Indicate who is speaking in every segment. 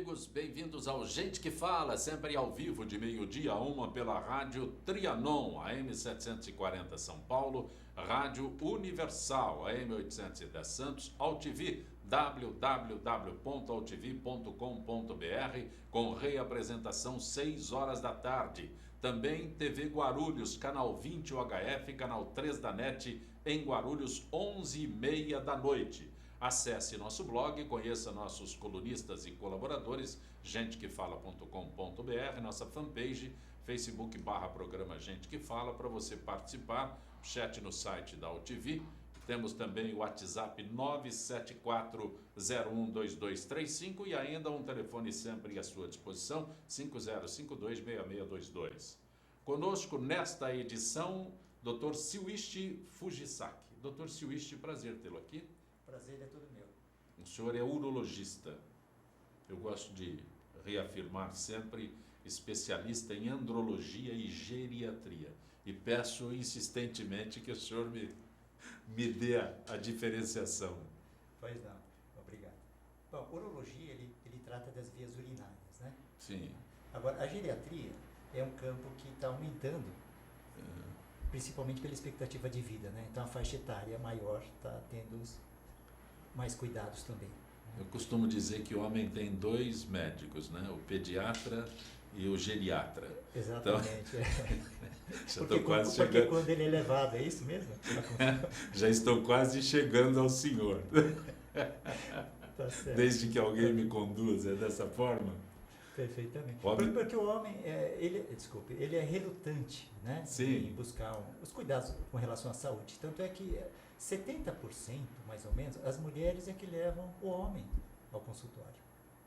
Speaker 1: amigos, bem-vindos ao Gente que Fala, sempre ao vivo de meio-dia a 1 pela Rádio Trianon, AM 740 São Paulo, Rádio Universal, AM 810 Santos, AltV, www.altv.com.br, com reapresentação 6 horas da tarde. Também TV Guarulhos, canal 20 UHF, canal 3 da NET, em Guarulhos, 11h30 da noite. Acesse nosso blog, conheça nossos colunistas e colaboradores, gentequefala.com.br, nossa fanpage, Facebook/programa Gente que Fala, para você participar, chat no site da AltV. Temos também o WhatsApp 974012235 e ainda um telefone sempre à sua disposição, 5052-6622. Conosco nesta edição, Dr. Silwishi Fujisaki. Dr. Silwishi, prazer tê-lo aqui.
Speaker 2: Prazer é todo meu.
Speaker 1: O senhor é urologista. Eu gosto de reafirmar sempre especialista em andrologia e geriatria. E peço insistentemente que o senhor me dê a diferenciação.
Speaker 2: Pois não, obrigado. Bom, urologia, ele trata das vias urinárias, né?
Speaker 1: Sim.
Speaker 2: Agora, a geriatria é um campo que está aumentando, principalmente pela expectativa de vida, né? Então, a faixa etária maior está tendo mais cuidados também.
Speaker 1: Eu costumo dizer que o homem tem dois médicos, né? O pediatra e o geriatra.
Speaker 2: Exatamente.
Speaker 1: Então,
Speaker 2: porque quando ele é levado, é isso mesmo?
Speaker 1: Já estou quase chegando ao senhor.
Speaker 2: Tá certo.
Speaker 1: Desde que alguém me conduza dessa forma.
Speaker 2: Perfeitamente.
Speaker 1: Homem...
Speaker 2: Porque o homem, ele é relutante, né?
Speaker 1: Sim.
Speaker 2: Em buscar os cuidados com relação à saúde. Tanto é que 70%, mais ou menos, as mulheres é que levam o homem ao consultório.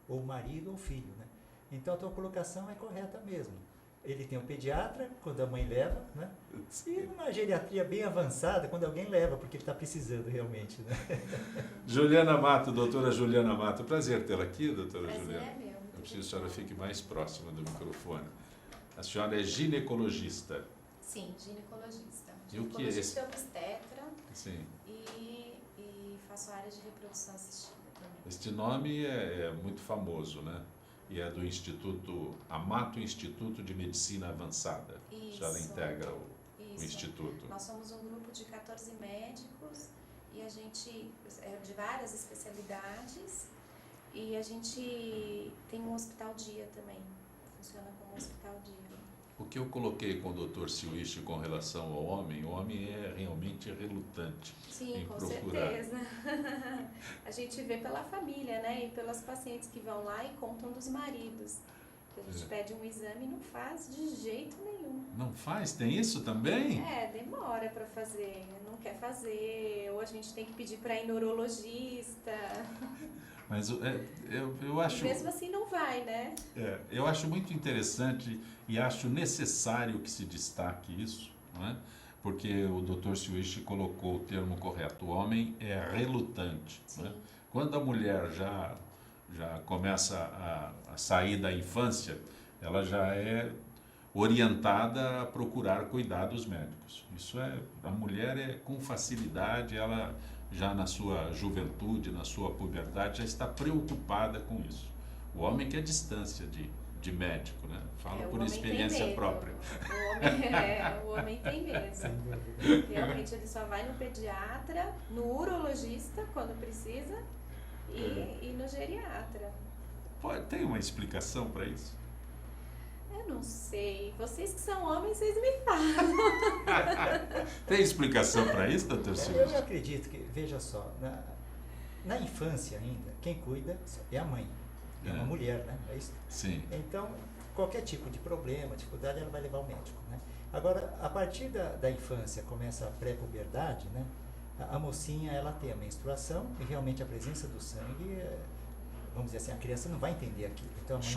Speaker 2: Ou o marido ou o filho, né? Então a tua colocação é correta mesmo. Ele tem um pediatra, quando a mãe leva, né? E uma geriatria bem avançada, quando alguém leva, porque ele está precisando realmente, né?
Speaker 1: Juliana Mato, doutora Juliana Mato. Prazer tê-la aqui, doutora
Speaker 3: Prazer
Speaker 1: Juliana.
Speaker 3: É meu.
Speaker 1: Eu preciso que a senhora fique mais próxima do microfone. A senhora é ginecologista.
Speaker 3: Sim, ginecologista.
Speaker 1: E o que é esse?
Speaker 3: Ginecologista obstetra.
Speaker 1: Sim.
Speaker 3: E faço área de reprodução assistida também.
Speaker 1: Este nome é muito famoso, né? E é do Instituto, Amato Instituto de Medicina Avançada.
Speaker 3: Isso.
Speaker 1: A senhora integra o
Speaker 3: Isso.
Speaker 1: Instituto.
Speaker 3: Nós somos um grupo de 14 médicos e a gente é de várias especialidades e a gente tem um hospital dia também. Funciona como um hospital dia.
Speaker 1: O que eu coloquei com o Dr. Silwishi com relação ao homem, o homem é realmente relutante
Speaker 3: Sim,
Speaker 1: em
Speaker 3: com
Speaker 1: procurar.
Speaker 3: certeza. A gente vê pela família, né? E pelas pacientes que vão lá e contam dos maridos. Que a gente pede um exame e não faz de jeito nenhum.
Speaker 1: Não faz? Tem isso também?
Speaker 3: Demora para fazer, não quer fazer, ou a gente tem que pedir para ir no urologista.
Speaker 1: Mas eu acho...
Speaker 3: Mesmo assim não vai, né?
Speaker 1: Eu acho muito interessante e acho necessário que se destaque isso, não é? Porque o Dr. Silwishi colocou o termo correto. O homem é relutante. Não é? Quando a mulher já começa a sair da infância, ela já é orientada a procurar cuidados médicos. A mulher é com facilidade, ela já na sua juventude, na sua puberdade, já está preocupada com isso. O homem quer distância de médico, né? Falo por experiência própria.
Speaker 3: O homem tem medo. Realmente ele só vai no pediatra, no urologista quando precisa e no geriatra.
Speaker 1: Tem uma explicação para isso?
Speaker 3: Eu não sei. Vocês que são homens, vocês me falam.
Speaker 1: Tem explicação para isso, doutor Silvio?
Speaker 2: Eu acredito que, veja só, na infância ainda, quem cuida é a mãe. É uma mulher, né? É isso?
Speaker 1: Sim.
Speaker 2: Então, qualquer tipo de problema, dificuldade, ela vai levar ao médico, né? Agora, a partir da infância, começa a pré-puberdade, né? A mocinha, ela tem a menstruação e realmente a presença do sangue, vamos dizer assim, a criança não vai entender aquilo. Então, a mãe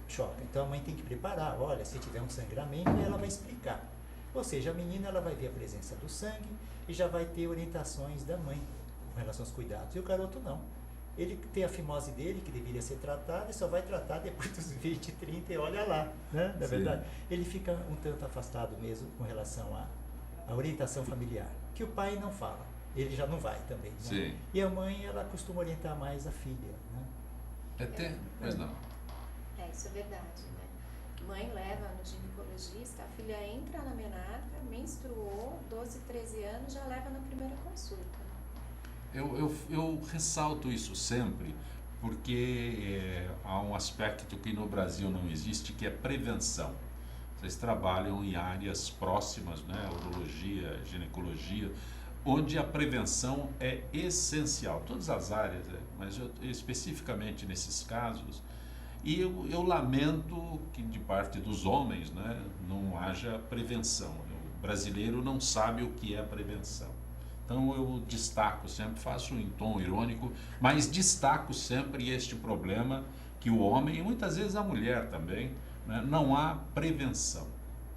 Speaker 1: choca.
Speaker 2: Então, a mãe tem que preparar. Olha, se tiver um sangramento, ela vai explicar. Ou seja, a menina, ela vai ver a presença do sangue e já vai ter orientações da mãe com relação aos cuidados. E o garoto não. Ele tem a fimose dele, que deveria ser tratada, e só vai tratar depois dos 20, 30 e olha lá, né? Na verdade, ele fica um tanto afastado mesmo com relação à orientação familiar, que o pai não fala, ele já não vai também, né?
Speaker 1: Sim.
Speaker 2: E a mãe, ela costuma orientar mais a filha, né?
Speaker 1: Mas não.
Speaker 3: Isso é verdade, né? Mãe leva no ginecologista, a filha entra na menarca, menstruou, 12, 13 anos, já leva na primeira consulta.
Speaker 1: Eu ressalto isso sempre, porque há um aspecto que no Brasil não existe, que é prevenção. Vocês trabalham em áreas próximas, né? Urologia, ginecologia, onde a prevenção é essencial. Todas as áreas, mas especificamente nesses casos. E eu lamento que de parte dos homens, né, não haja prevenção. O brasileiro não sabe o que é prevenção. Então eu destaco sempre, faço em tom irônico, mas destaco sempre este problema que o homem, e muitas vezes a mulher também, né, não há prevenção.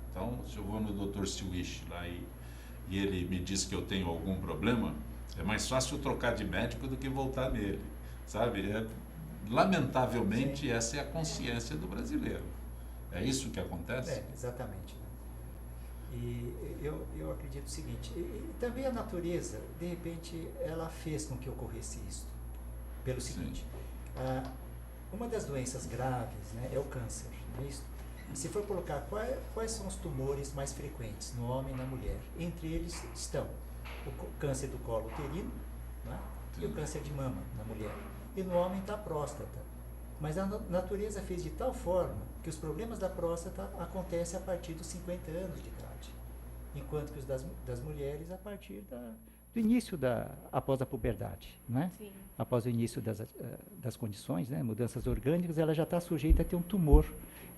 Speaker 1: Então, se eu vou no Dr. Silwisch lá e ele me diz que eu tenho algum problema, é mais fácil eu trocar de médico do que voltar nele, sabe? Lamentavelmente, sim, essa é a consciência do brasileiro. É isso que acontece?
Speaker 2: Exatamente. Né? E eu acredito o seguinte, e também a natureza, de repente, ela fez com que ocorresse isso. Pelo seguinte, uma das doenças graves, né, é o câncer, não é isso? Se for colocar quais são os tumores mais frequentes no homem e na mulher, entre eles estão o câncer do colo uterino, né, e o câncer de mama na mulher. E no homem está a próstata. Mas a natureza fez de tal forma que os problemas da próstata acontecem a partir dos 50 anos de idade, enquanto que os das mulheres a partir do início após a puberdade, né? Sim. Após o início das condições, né, mudanças orgânicas, ela já está sujeita a ter um tumor.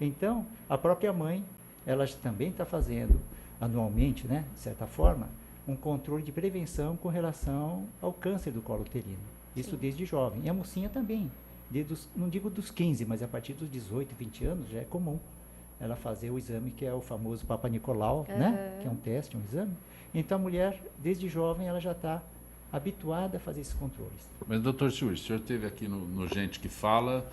Speaker 2: Então, a própria mãe, ela também está fazendo anualmente, né, de certa forma, um controle de prevenção com relação ao câncer do colo uterino. Isso, sim, desde jovem. E a mocinha também. Não digo dos 15, mas a partir dos 18, 20 anos já é comum ela fazer o exame que é o famoso Papa Nicolau, né? Que é um teste, um exame. Então a mulher, desde jovem, ela já está habituada a fazer esses controles.
Speaker 1: Mas, doutor Silwisch, o senhor esteve aqui no Gente que Fala,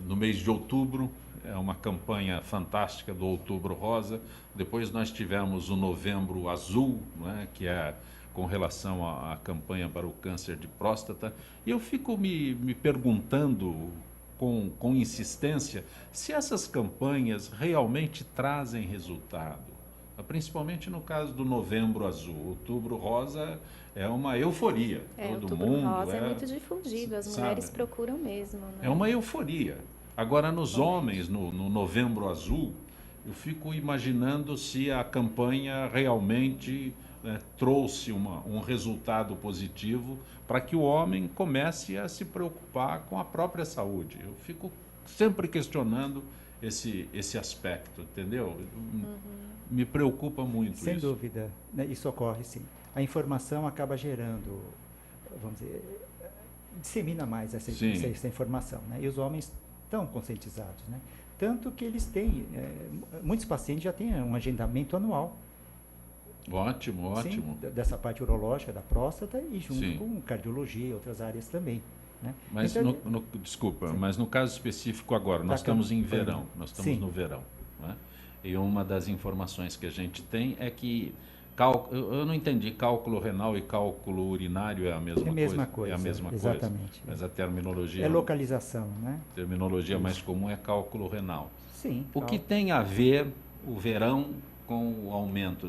Speaker 1: no mês de outubro, é uma campanha fantástica do Outubro Rosa. Depois nós tivemos o Novembro Azul, né, que é com relação à campanha para o câncer de próstata. E eu fico me perguntando com insistência se essas campanhas realmente trazem resultado. Principalmente no caso do Novembro Azul. Outubro Rosa é uma euforia. Todo mundo
Speaker 3: Outubro Rosa é muito difundido, as mulheres procuram mesmo. Né?
Speaker 1: É uma euforia. Agora, nos homens, no Novembro Azul, eu fico imaginando se a campanha realmente trouxe um resultado positivo para que o homem comece a se preocupar com a própria saúde. Eu fico sempre questionando esse aspecto, entendeu? Me preocupa muito
Speaker 2: Sem
Speaker 1: isso.
Speaker 2: Sem dúvida, né? Isso ocorre sim. A informação acaba gerando, vamos dizer, dissemina mais essa informação, né? E os homens estão conscientizados, né? Tanto que eles têm, muitos pacientes já têm um agendamento anual.
Speaker 1: Ótimo, ótimo.
Speaker 2: Sim, dessa parte urológica da próstata e junto, sim, com cardiologia e outras áreas também. Né?
Speaker 1: Mas, então, desculpa, sim, mas no caso específico agora, nós estamos em verão, nós estamos, sim, no verão. Né? E uma das informações que a gente tem é que, eu não entendi, cálculo renal e cálculo urinário é a mesma coisa?
Speaker 2: É a mesma coisa,
Speaker 1: é a mesma
Speaker 2: exatamente.
Speaker 1: Coisa, mas a terminologia...
Speaker 2: É localização, né?
Speaker 1: A terminologia isso mais comum é cálculo renal.
Speaker 2: Sim.
Speaker 1: O que tem a ver o verão com o aumento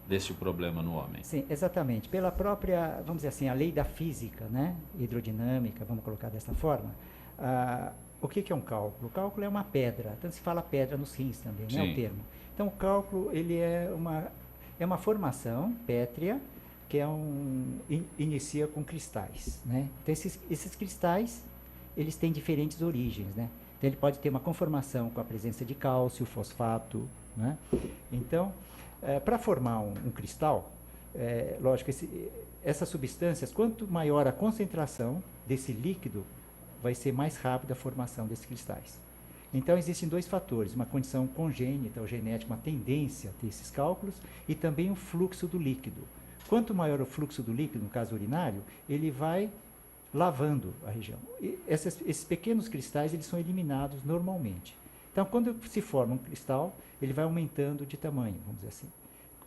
Speaker 1: desse problema no homem?
Speaker 2: Sim, exatamente. Pela própria, vamos dizer assim, a lei da física, né? Hidrodinâmica, vamos colocar dessa forma. O que é um cálculo? O cálculo é uma pedra. Então se fala pedra nos rins também, né? É o termo. Então o cálculo, ele é uma formação pétrea que inicia com cristais, né? Então esses cristais, eles têm diferentes origens, né? Então ele pode ter uma conformação com a presença de cálcio, fosfato, né? Então, para formar um cristal, lógico, essas substâncias, quanto maior a concentração desse líquido, vai ser mais rápida a formação desses cristais. Então, existem dois fatores, uma condição congênita ou genética, uma tendência a ter esses cálculos, e também o fluxo do líquido. Quanto maior o fluxo do líquido, no caso urinário, ele vai lavando a região. E esses pequenos cristais, eles são eliminados normalmente. Então, quando se forma um cristal, ele vai aumentando de tamanho, vamos dizer assim.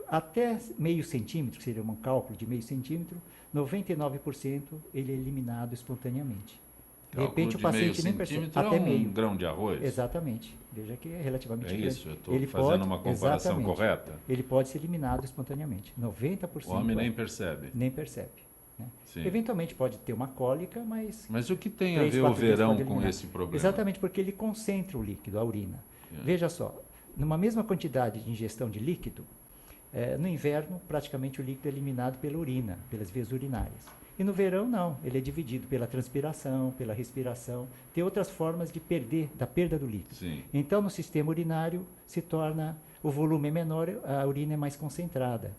Speaker 2: Até meio centímetro, que seria um cálculo de meio centímetro, 99% ele é eliminado espontaneamente. De repente o
Speaker 1: Cálculo de meio
Speaker 2: paciente nem percebe.
Speaker 1: centímetro
Speaker 2: Até
Speaker 1: é um
Speaker 2: meio.
Speaker 1: grão de arroz.
Speaker 2: Exatamente. Veja que é relativamente
Speaker 1: É
Speaker 2: grande.
Speaker 1: isso, eu estou
Speaker 2: Ele
Speaker 1: fazendo
Speaker 2: pode-
Speaker 1: uma comparação
Speaker 2: exatamente.
Speaker 1: correta.
Speaker 2: Ele pode ser eliminado espontaneamente. 90%
Speaker 1: O homem
Speaker 2: é.
Speaker 1: nem percebe.
Speaker 2: Nem percebe. Né?
Speaker 1: Sim.
Speaker 2: Eventualmente pode ter uma cólica, mas
Speaker 1: Mas o que tem a
Speaker 2: 3,
Speaker 1: ver o
Speaker 2: 4 dias
Speaker 1: verão
Speaker 2: pode
Speaker 1: com
Speaker 2: eliminar.
Speaker 1: esse problema?
Speaker 2: Exatamente, porque ele concentra o líquido, a urina.
Speaker 1: É.
Speaker 2: Veja só, numa mesma quantidade de ingestão de líquido, no inverno, praticamente o líquido é eliminado pela urina, pelas vias urinárias. E no verão, não. Ele é dividido pela transpiração, pela respiração. Tem outras formas de da perda do líquido.
Speaker 1: Sim.
Speaker 2: Então, no sistema urinário, se torna, o volume é menor, a urina é mais concentrada.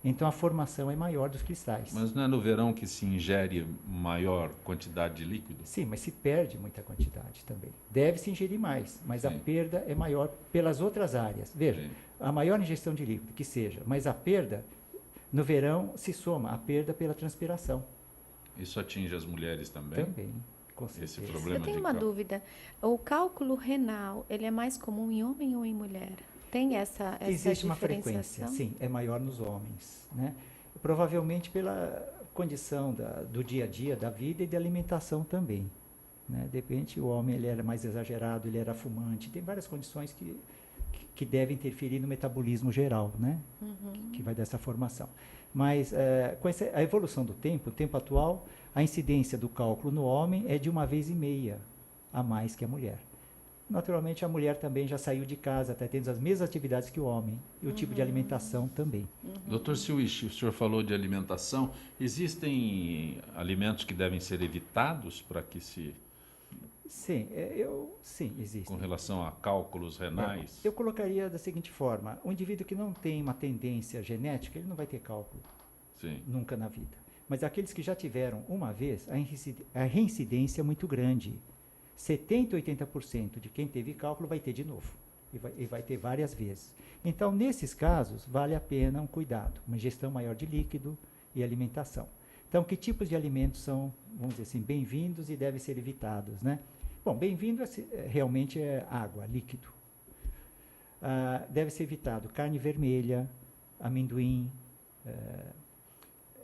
Speaker 2: Então, a formação é maior dos cristais.
Speaker 1: Mas não é no verão que se ingere maior quantidade de líquido?
Speaker 2: Sim, mas se perde muita quantidade também. Deve-se ingerir mais, mas a
Speaker 1: Sim.
Speaker 2: perda é maior pelas outras áreas. Veja,
Speaker 1: Sim.
Speaker 2: a maior ingestão de líquido que seja, mas a perda, no verão, se soma a perda pela transpiração.
Speaker 1: Isso atinge as mulheres também?
Speaker 2: Também, com certeza.
Speaker 1: Esse problema
Speaker 4: Eu tenho
Speaker 1: de
Speaker 4: uma dúvida. O cálculo renal, ele é mais comum em homem ou em mulher? Tem essa
Speaker 2: Existe uma frequência,
Speaker 4: diferenciação?
Speaker 2: sim, é maior nos homens, né? Provavelmente pela condição do dia a dia, da vida e da alimentação também, né? De repente o homem ele era mais exagerado, ele era fumante, tem várias condições que devem interferir no metabolismo geral, né? Que vai dessa formação. Mas com a evolução do tempo, o tempo atual, a incidência do cálculo no homem é de 1,5 vezes a mais que a mulher. Naturalmente, a mulher também já saiu de casa, está tendo as mesmas atividades que o homem, e o tipo de alimentação também.
Speaker 1: Doutor Silwich, o senhor falou de alimentação. Existem alimentos que devem ser evitados para que se...
Speaker 2: Sim, sim, existe.
Speaker 1: com relação a cálculos renais?
Speaker 2: Eu colocaria da seguinte forma: o indivíduo que não tem uma tendência genética, ele não vai ter cálculo
Speaker 1: Sim.
Speaker 2: nunca na vida. Mas aqueles que já tiveram uma vez, a reincidência é muito grande. 70%, 80% de quem teve cálculo vai ter de novo. E vai ter várias vezes. Então, nesses casos, vale a pena um cuidado, uma ingestão maior de líquido e alimentação. Então, que tipos de alimentos são, vamos dizer assim, bem-vindos e devem ser evitados, né? Bom, bem-vindo realmente é água, líquido. Deve ser evitado carne vermelha, amendoim,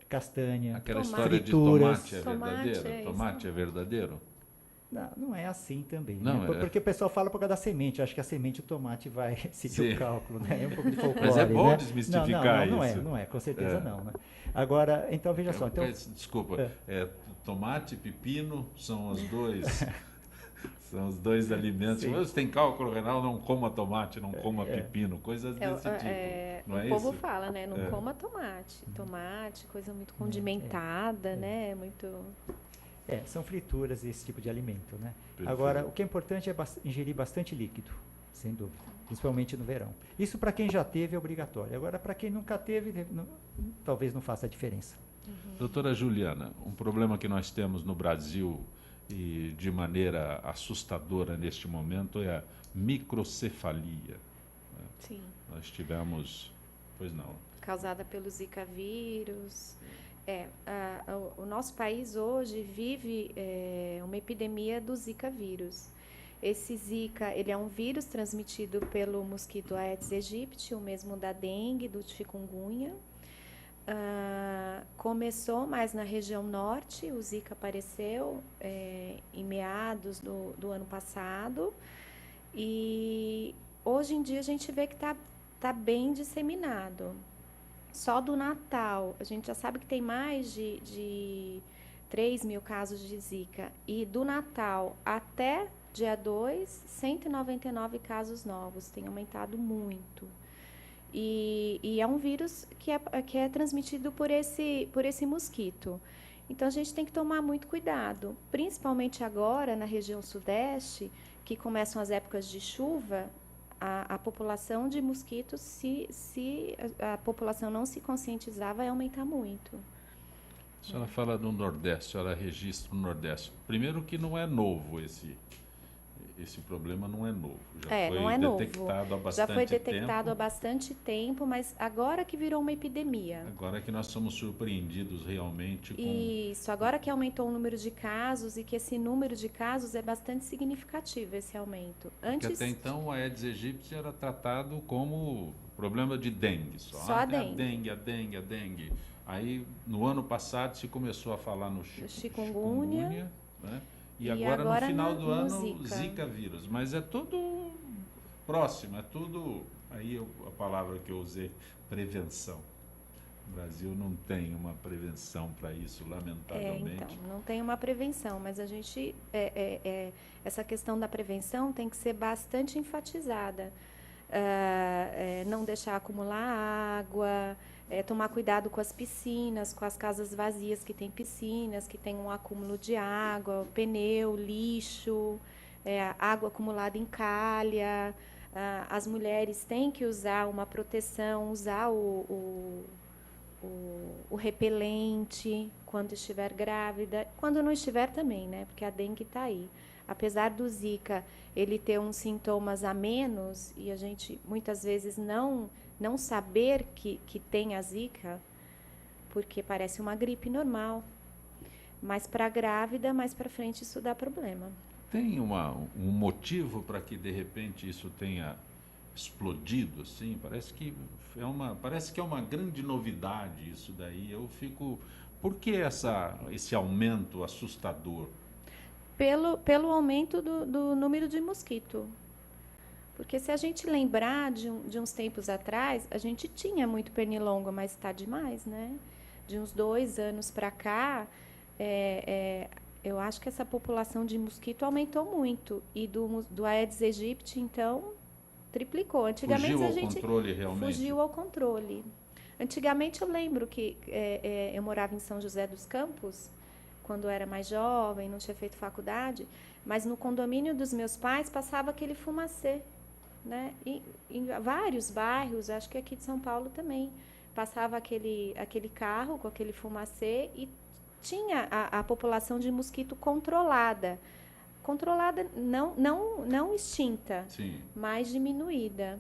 Speaker 2: castanha,
Speaker 1: Aquela
Speaker 4: Tomate.
Speaker 1: história de
Speaker 2: frituras.
Speaker 1: tomate é
Speaker 4: Tomate,
Speaker 1: verdadeiro?
Speaker 4: é isso.
Speaker 1: Tomate é verdadeiro?
Speaker 2: Não é assim também,
Speaker 1: Não,
Speaker 2: né?
Speaker 1: é.
Speaker 2: Porque o pessoal fala por causa da semente. Acho que a semente, o tomate vai seguir
Speaker 1: Sim.
Speaker 2: o cálculo, né? É um pouco de folclore,
Speaker 1: Mas é bom
Speaker 2: né?
Speaker 1: desmistificar isso.
Speaker 2: Não é, com certeza
Speaker 1: É.
Speaker 2: não, né? Agora, então veja só. Então,
Speaker 1: Desculpa, tomate e pepino são os dois... São os dois alimentos.
Speaker 2: Sim.
Speaker 1: Você tem cálculo renal, não coma tomate, não coma pepino, coisas desse tipo. Não é
Speaker 4: o povo
Speaker 1: isso?
Speaker 4: fala, né? Não
Speaker 1: É.
Speaker 4: coma tomate. Tomate, coisa muito condimentada, né? Muito...
Speaker 2: são frituras esse tipo de alimento, né?
Speaker 1: Perfeito.
Speaker 2: Agora, o que é importante é ingerir bastante líquido, sem dúvida, principalmente no verão. Isso para quem já teve é obrigatório. Agora, para quem nunca teve, talvez não faça a diferença.
Speaker 1: Doutora Juliana, um problema que nós temos no Brasil e de maneira assustadora neste momento é a microcefalia.
Speaker 4: Sim.
Speaker 1: Nós tivemos... Pois não.
Speaker 4: Causada pelo Zika vírus. O nosso país hoje vive uma epidemia do Zika vírus. Esse Zika, ele é um vírus transmitido pelo mosquito Aedes aegypti, o mesmo da dengue, do chikungunya. Começou mais na região norte, o Zika apareceu em meados do ano passado, e hoje em dia a gente vê que está bem disseminado. Só do Natal, a gente já sabe que tem mais de 3 mil casos de Zika, e do Natal até dia 2, 199 casos novos, tem aumentado muito. E é um vírus que é transmitido por esse mosquito. Então, a gente tem que tomar muito cuidado, principalmente agora na região sudeste, que começam as épocas de chuva, a população de mosquitos, se a população não se conscientizar, vai aumentar muito.
Speaker 1: A senhora fala do Nordeste, a senhora registra o Nordeste. Primeiro que não é novo esse problema, não é novo. Já foi
Speaker 4: não é novo.
Speaker 1: detectado há bastante
Speaker 4: Já foi detectado
Speaker 1: tempo.
Speaker 4: há bastante tempo, mas agora que virou uma epidemia.
Speaker 1: Agora que nós somos surpreendidos realmente com...
Speaker 4: Isso, agora que aumentou o número de casos e que esse número de casos é bastante significativo, esse aumento.
Speaker 1: Porque até então o Aedes aegypti era tratado como problema de dengue só.
Speaker 4: Só a
Speaker 1: dengue. A dengue. Aí, no ano passado, se começou a falar no chikungunya, né? E agora no final do
Speaker 4: no
Speaker 1: ano, Zika vírus. Mas é tudo próximo, é tudo... Aí a palavra que eu usei, prevenção. O Brasil não tem uma prevenção para isso, lamentavelmente.
Speaker 4: Então, não tem uma prevenção, mas a gente, essa questão da prevenção tem que ser bastante enfatizada. Não deixar acumular água, tomar cuidado com as piscinas, com as casas vazias que têm piscinas, que tem um acúmulo de água, pneu, lixo, água acumulada em calha. As mulheres têm que usar uma proteção, usar o repelente quando estiver grávida, quando não estiver também, né? Porque a dengue está aí. Apesar do Zika ele ter uns sintomas a menos e a gente muitas vezes não saber que tem a Zika, porque parece uma gripe normal, mas para a grávida, mais para frente isso dá problema.
Speaker 1: Tem um motivo para que de repente isso tenha explodido, assim? Parece que é uma grande novidade isso daí. Eu fico... Por que esse aumento assustador?
Speaker 4: Pelo aumento do número de mosquito. Porque se a gente lembrar de uns tempos atrás, a gente tinha muito pernilongo, mas está demais, né? De uns 2 anos para cá, eu acho que essa população de mosquito aumentou muito. E do Aedes aegypti, então, triplicou. Antigamente
Speaker 1: Fugiu
Speaker 4: a
Speaker 1: ao
Speaker 4: gente
Speaker 1: controle realmente?
Speaker 4: fugiu ao controle. Antigamente eu lembro que eu morava em São José dos Campos, quando eu era mais jovem, não tinha feito faculdade, mas no condomínio dos meus pais passava aquele fumacê, né? E em vários bairros, acho que aqui de São Paulo também, passava aquele carro com aquele fumacê e tinha a população de mosquito controlada. Controlada, não extinta,
Speaker 1: Sim.
Speaker 4: mas diminuída.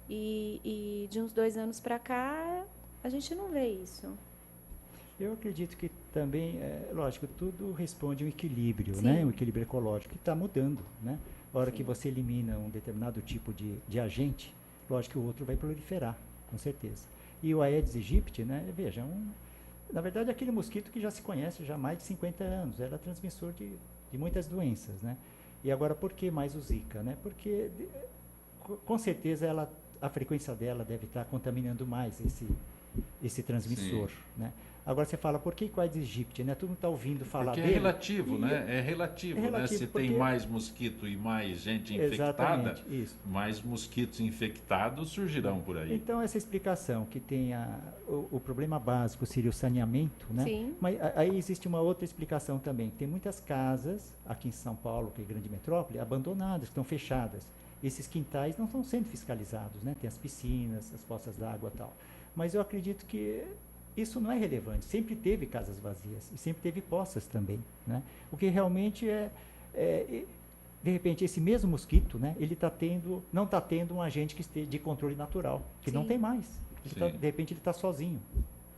Speaker 4: E de uns 2 anos para cá, a gente não vê isso.
Speaker 2: Eu acredito que também, lógico, tudo responde a um equilíbrio,
Speaker 4: Sim.
Speaker 2: né? Um equilíbrio ecológico que está mudando, né? A hora que você elimina um determinado tipo de agente, lógico que o outro vai proliferar, com certeza. E o Aedes aegypti, né? Veja, na verdade, aquele mosquito que já se conhece já há mais de 50 anos, era transmissor de muitas doenças, né? E agora, por que mais o Zika, né? Porque, com certeza, a frequência dela deve estar contaminando mais esse transmissor, né? Agora você fala, por que o Aedes aegypti, né? Todo mundo está ouvindo falar
Speaker 1: porque
Speaker 2: dele.
Speaker 1: É relativo, né? É relativo, né? Se tem mais mosquito e mais gente infectada, mais mosquitos infectados surgirão por aí.
Speaker 2: Então, essa explicação que tem o problema básico seria o saneamento, né?
Speaker 4: Sim.
Speaker 2: Mas aí existe uma outra explicação também. Tem muitas casas aqui em São Paulo, que é grande metrópole, abandonadas, que estão fechadas. Esses quintais não estão sendo fiscalizados, né? Tem as piscinas, as poças d'água e tal. Mas eu acredito que isso não é relevante. Sempre teve casas vazias e sempre teve poças também, né? O que realmente de repente, esse mesmo mosquito, né? Ele não está tendo um agente que esteja de controle natural, que
Speaker 4: Sim.
Speaker 2: não tem mais. De repente, ele está sozinho,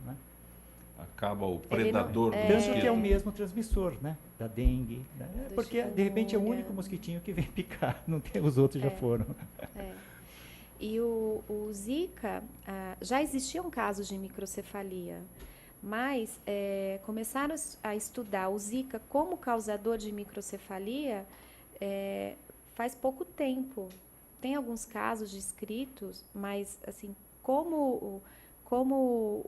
Speaker 2: né?
Speaker 1: Acaba o predador do
Speaker 2: Tanto
Speaker 1: mosquito.
Speaker 2: que é o mesmo transmissor, né? Da dengue, né? Porque de repente é o único mosquitinho que vem picar, não tem, os outros já foram.
Speaker 4: E o Zika, já existiam casos de microcefalia, mas começaram a estudar o Zika como causador de microcefalia faz pouco tempo. Tem alguns casos descritos, mas assim, como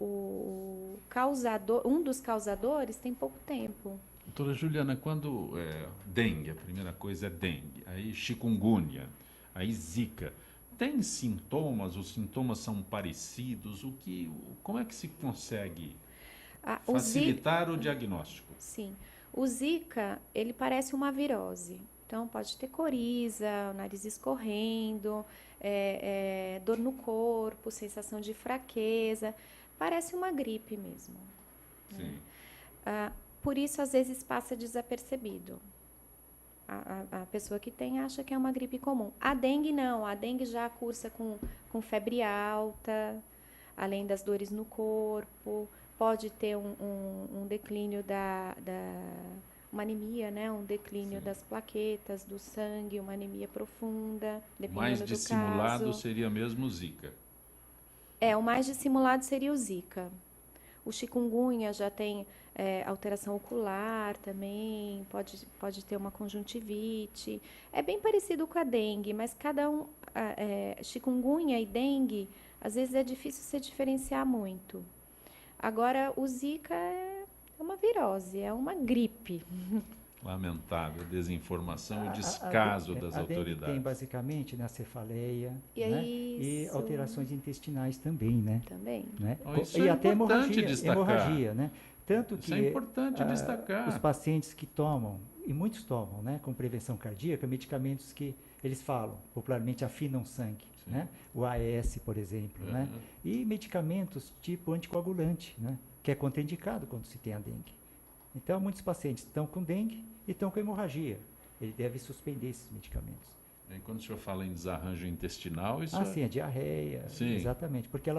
Speaker 4: o causador, um dos causadores, tem pouco tempo.
Speaker 1: Doutora Juliana, quando dengue, a primeira coisa é dengue, aí chikungunya, aí Zika, tem sintomas? Os sintomas são parecidos? Como é que se consegue facilitar o diagnóstico?
Speaker 4: Sim. O Zika, ele parece uma virose. Então, pode ter coriza, o nariz escorrendo, dor no corpo, sensação de fraqueza. Parece uma gripe mesmo.
Speaker 1: Sim.
Speaker 4: Né? Por isso, às vezes, passa desapercebido. A pessoa que tem acha que é uma gripe comum. A dengue não, a dengue já cursa com febre alta, além das dores no corpo, pode ter um declínio uma anemia, né? Um declínio
Speaker 1: Sim.
Speaker 4: das plaquetas, do sangue, uma anemia profunda, dependendo
Speaker 1: Mais
Speaker 4: do
Speaker 1: dissimulado
Speaker 4: caso.
Speaker 1: seria mesmo o Zika.
Speaker 4: O mais dissimulado seria o Zika. O chikungunya já tem alteração ocular também, pode ter uma conjuntivite. É bem parecido com a dengue, mas chikungunya e dengue, às vezes é difícil se diferenciar muito. Agora, o Zika é uma virose, é uma gripe.
Speaker 1: Lamentável, desinformação e descaso das
Speaker 2: a dengue
Speaker 1: autoridades.
Speaker 2: tem basicamente, né, a cefaleia,
Speaker 4: E
Speaker 2: né, e
Speaker 4: isso.
Speaker 2: alterações intestinais também, né?
Speaker 4: Também.
Speaker 2: Né?
Speaker 1: Isso
Speaker 2: E
Speaker 1: é
Speaker 2: até
Speaker 1: importante destacar.
Speaker 2: hemorragia, né? Tanto
Speaker 1: Isso
Speaker 2: que
Speaker 1: é importante destacar.
Speaker 2: os pacientes que tomam, e muitos tomam, né, com prevenção cardíaca, medicamentos que eles falam, popularmente afinam sangue,
Speaker 1: Sim.
Speaker 2: né? O AS, por exemplo, né? E medicamentos tipo anticoagulante, né? Que é contraindicado quando se tem a dengue. Então, muitos pacientes estão com dengue e estão com hemorragia. Ele deve suspender esses medicamentos.
Speaker 1: E quando o senhor fala em desarranjo intestinal, isso
Speaker 2: Sim, a diarreia,
Speaker 1: Sim.
Speaker 2: exatamente, porque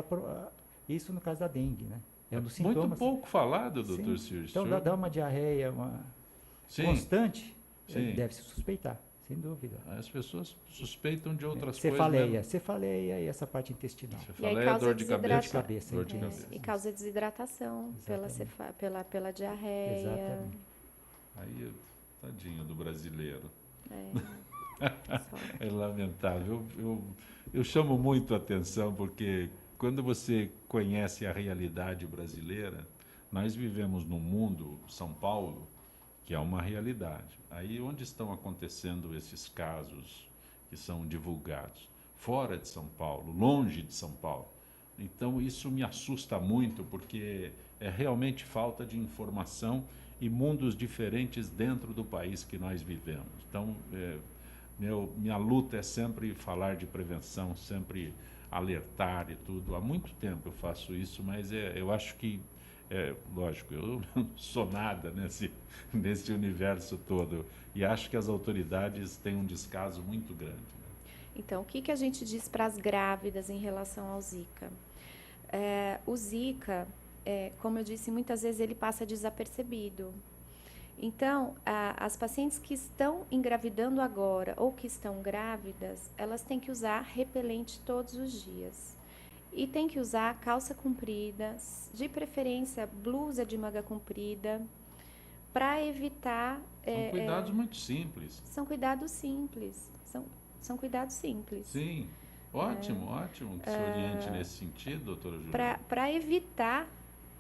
Speaker 2: isso no caso da dengue, né? É um dos
Speaker 1: muito
Speaker 2: sintomas.
Speaker 1: pouco falado,
Speaker 2: Sim.
Speaker 1: doutor Circe.
Speaker 2: Então, dá uma diarreia
Speaker 1: Sim.
Speaker 2: constante,
Speaker 1: Sim.
Speaker 2: deve se suspeitar, sem dúvida.
Speaker 1: As pessoas suspeitam de outras coisas.
Speaker 2: Cefaleia e essa parte intestinal.
Speaker 4: E aí
Speaker 1: Cefaleia,
Speaker 4: causa
Speaker 1: dor de cabeça.
Speaker 2: cabeça,
Speaker 1: Dor de
Speaker 2: né?
Speaker 1: cabeça.
Speaker 4: E causa desidratação pela diarreia.
Speaker 2: Exatamente.
Speaker 1: Aí, tadinho do brasileiro.
Speaker 4: Só.
Speaker 1: É lamentável. Eu chamo muito a atenção porque quando você conhece a realidade brasileira, nós vivemos num mundo, São Paulo, que é uma realidade. Aí onde estão acontecendo esses casos que são divulgados? Fora de São Paulo, longe de São Paulo. Então isso me assusta muito porque é realmente falta de informação e mundos diferentes dentro do país que nós vivemos. Então, minha luta é sempre falar de prevenção, sempre alertar e tudo. Há muito tempo eu faço isso, mas eu acho que, lógico, eu não sou nada nesse universo todo. E acho que as autoridades têm um descaso muito grande. Né?
Speaker 4: Então, o que a gente diz para as grávidas em relação ao Zika? O Zika, como eu disse, muitas vezes ele passa desapercebido. Então, as pacientes que estão engravidando agora ou que estão grávidas, elas têm que usar repelente todos os dias. E tem que usar calça comprida, de preferência blusa de manga comprida, para evitar...
Speaker 1: São cuidados muito simples.
Speaker 4: São cuidados simples. São cuidados simples.
Speaker 1: Sim, ótimo que se oriente nesse sentido, doutora Juliana.
Speaker 4: Para evitar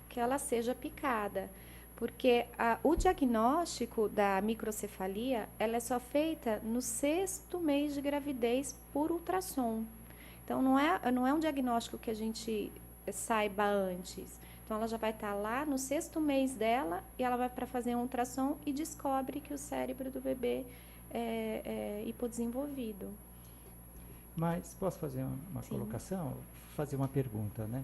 Speaker 4: que ela seja picada. Porque o diagnóstico da microcefalia, ela é só feita no 6º mês de gravidez por ultrassom. Então, não é um diagnóstico que a gente saiba antes. Então, ela já vai estar lá no 6º mês dela e ela vai para fazer um ultrassom e descobre que o cérebro do bebê é hipodesenvolvido.
Speaker 2: Mas posso fazer uma colocação? Fazer uma pergunta, né?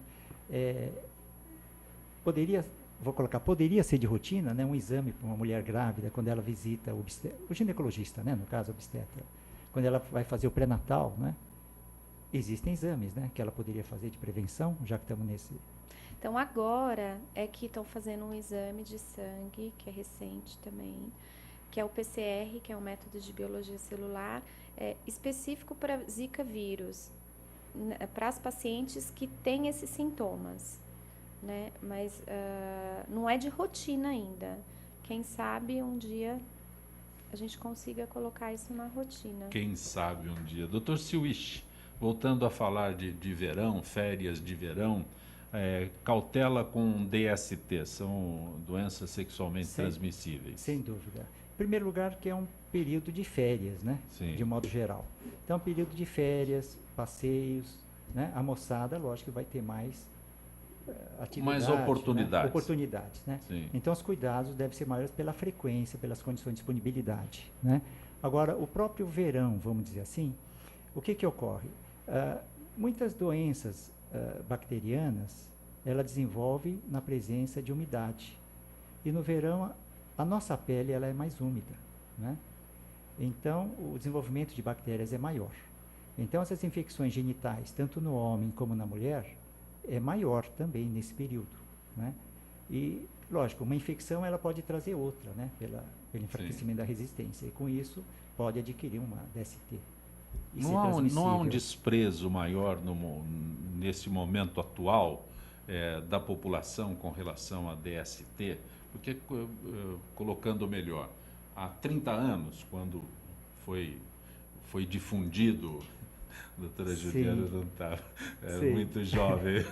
Speaker 2: Poderia ser de rotina, né, um exame para uma mulher grávida quando ela visita o ginecologista, né, no caso obstetra, quando ela vai fazer o pré-natal, né? Existem exames, né, que ela poderia fazer de prevenção, já que estamos nesse...
Speaker 4: Então, agora é que estão fazendo um exame de sangue, que é recente também, que é o PCR, que é um método de biologia celular, específico para Zika vírus, para as pacientes que têm esses sintomas, né? Mas não é de rotina ainda. Quem sabe um dia a gente consiga colocar isso na rotina.
Speaker 1: Quem sabe um dia. Doutor Siwish, voltando a falar de verão, férias de verão, cautela com DST, são doenças sexualmente transmissíveis.
Speaker 2: Sem dúvida. Em primeiro lugar, que é um período de férias, né?
Speaker 1: Sim.
Speaker 2: De modo geral. Então, um período de férias, passeios, né? A moçada, lógico, vai ter mais atividades,
Speaker 1: mais oportunidades.
Speaker 2: Né? Oportunidades, né?
Speaker 1: Sim.
Speaker 2: Então, os cuidados devem ser maiores pela frequência, pelas condições de disponibilidade, né? Agora, o próprio verão, vamos dizer assim, o que ocorre? Muitas doenças bacterianas, ela desenvolve na presença de umidade. E no verão, a nossa pele ela é mais úmida, né? Então, o desenvolvimento de bactérias é maior. Então, essas infecções genitais, tanto no homem como na mulher, é maior também nesse período, né? E, lógico, uma infecção ela pode trazer outra, né? Pelo enfraquecimento da resistência. E com isso, pode adquirir uma DST.
Speaker 1: Não há um desprezo maior nesse momento atual da população com relação à DST, porque, colocando melhor, há 30 anos, quando foi difundido, a doutora Juliana não estava, era muito jovem,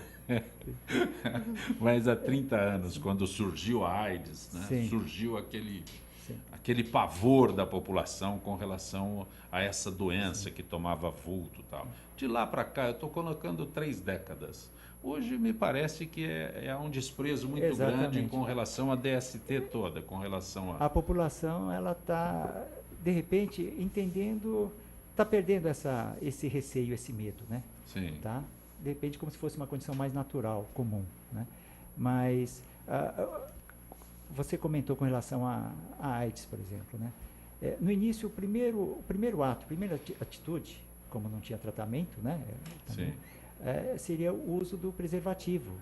Speaker 1: mas há 30 anos, quando surgiu a AIDS, né, surgiu aquele pavor da população com relação a essa doença que tomava vulto e tal. De lá para cá, eu estou colocando 3 décadas. Hoje me parece que há um desprezo muito grande com relação à DST toda, com relação a...
Speaker 2: A população, ela está, de repente, entendendo, está perdendo esse receio, esse medo, né?
Speaker 1: Sim.
Speaker 2: Tá? De repente, como se fosse uma condição mais natural, comum, né? Mas você comentou com relação à AIDS, por exemplo, né? No início, o primeiro ato, a primeira atitude, como não tinha tratamento, né? Também, seria o uso do preservativo,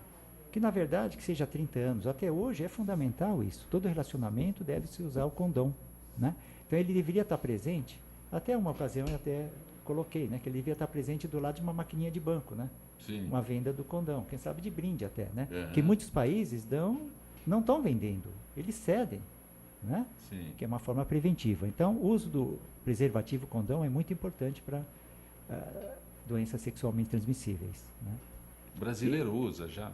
Speaker 2: que na verdade, que seja há 30 anos, até hoje é fundamental isso. Todo relacionamento deve-se usar o condom, né? Então ele deveria estar presente, até uma ocasião eu até coloquei, né? Que ele deveria estar presente do lado de uma maquininha de banco, né?
Speaker 1: Sim.
Speaker 2: Uma venda do condom, quem sabe de brinde até, né?
Speaker 1: Uhum.
Speaker 2: Que muitos países não estão vendendo, eles cedem, né?
Speaker 1: Sim.
Speaker 2: Que é uma forma preventiva. Então, o uso do preservativo condom é muito importante para doenças sexualmente transmissíveis, né?
Speaker 1: O brasileiro usa já?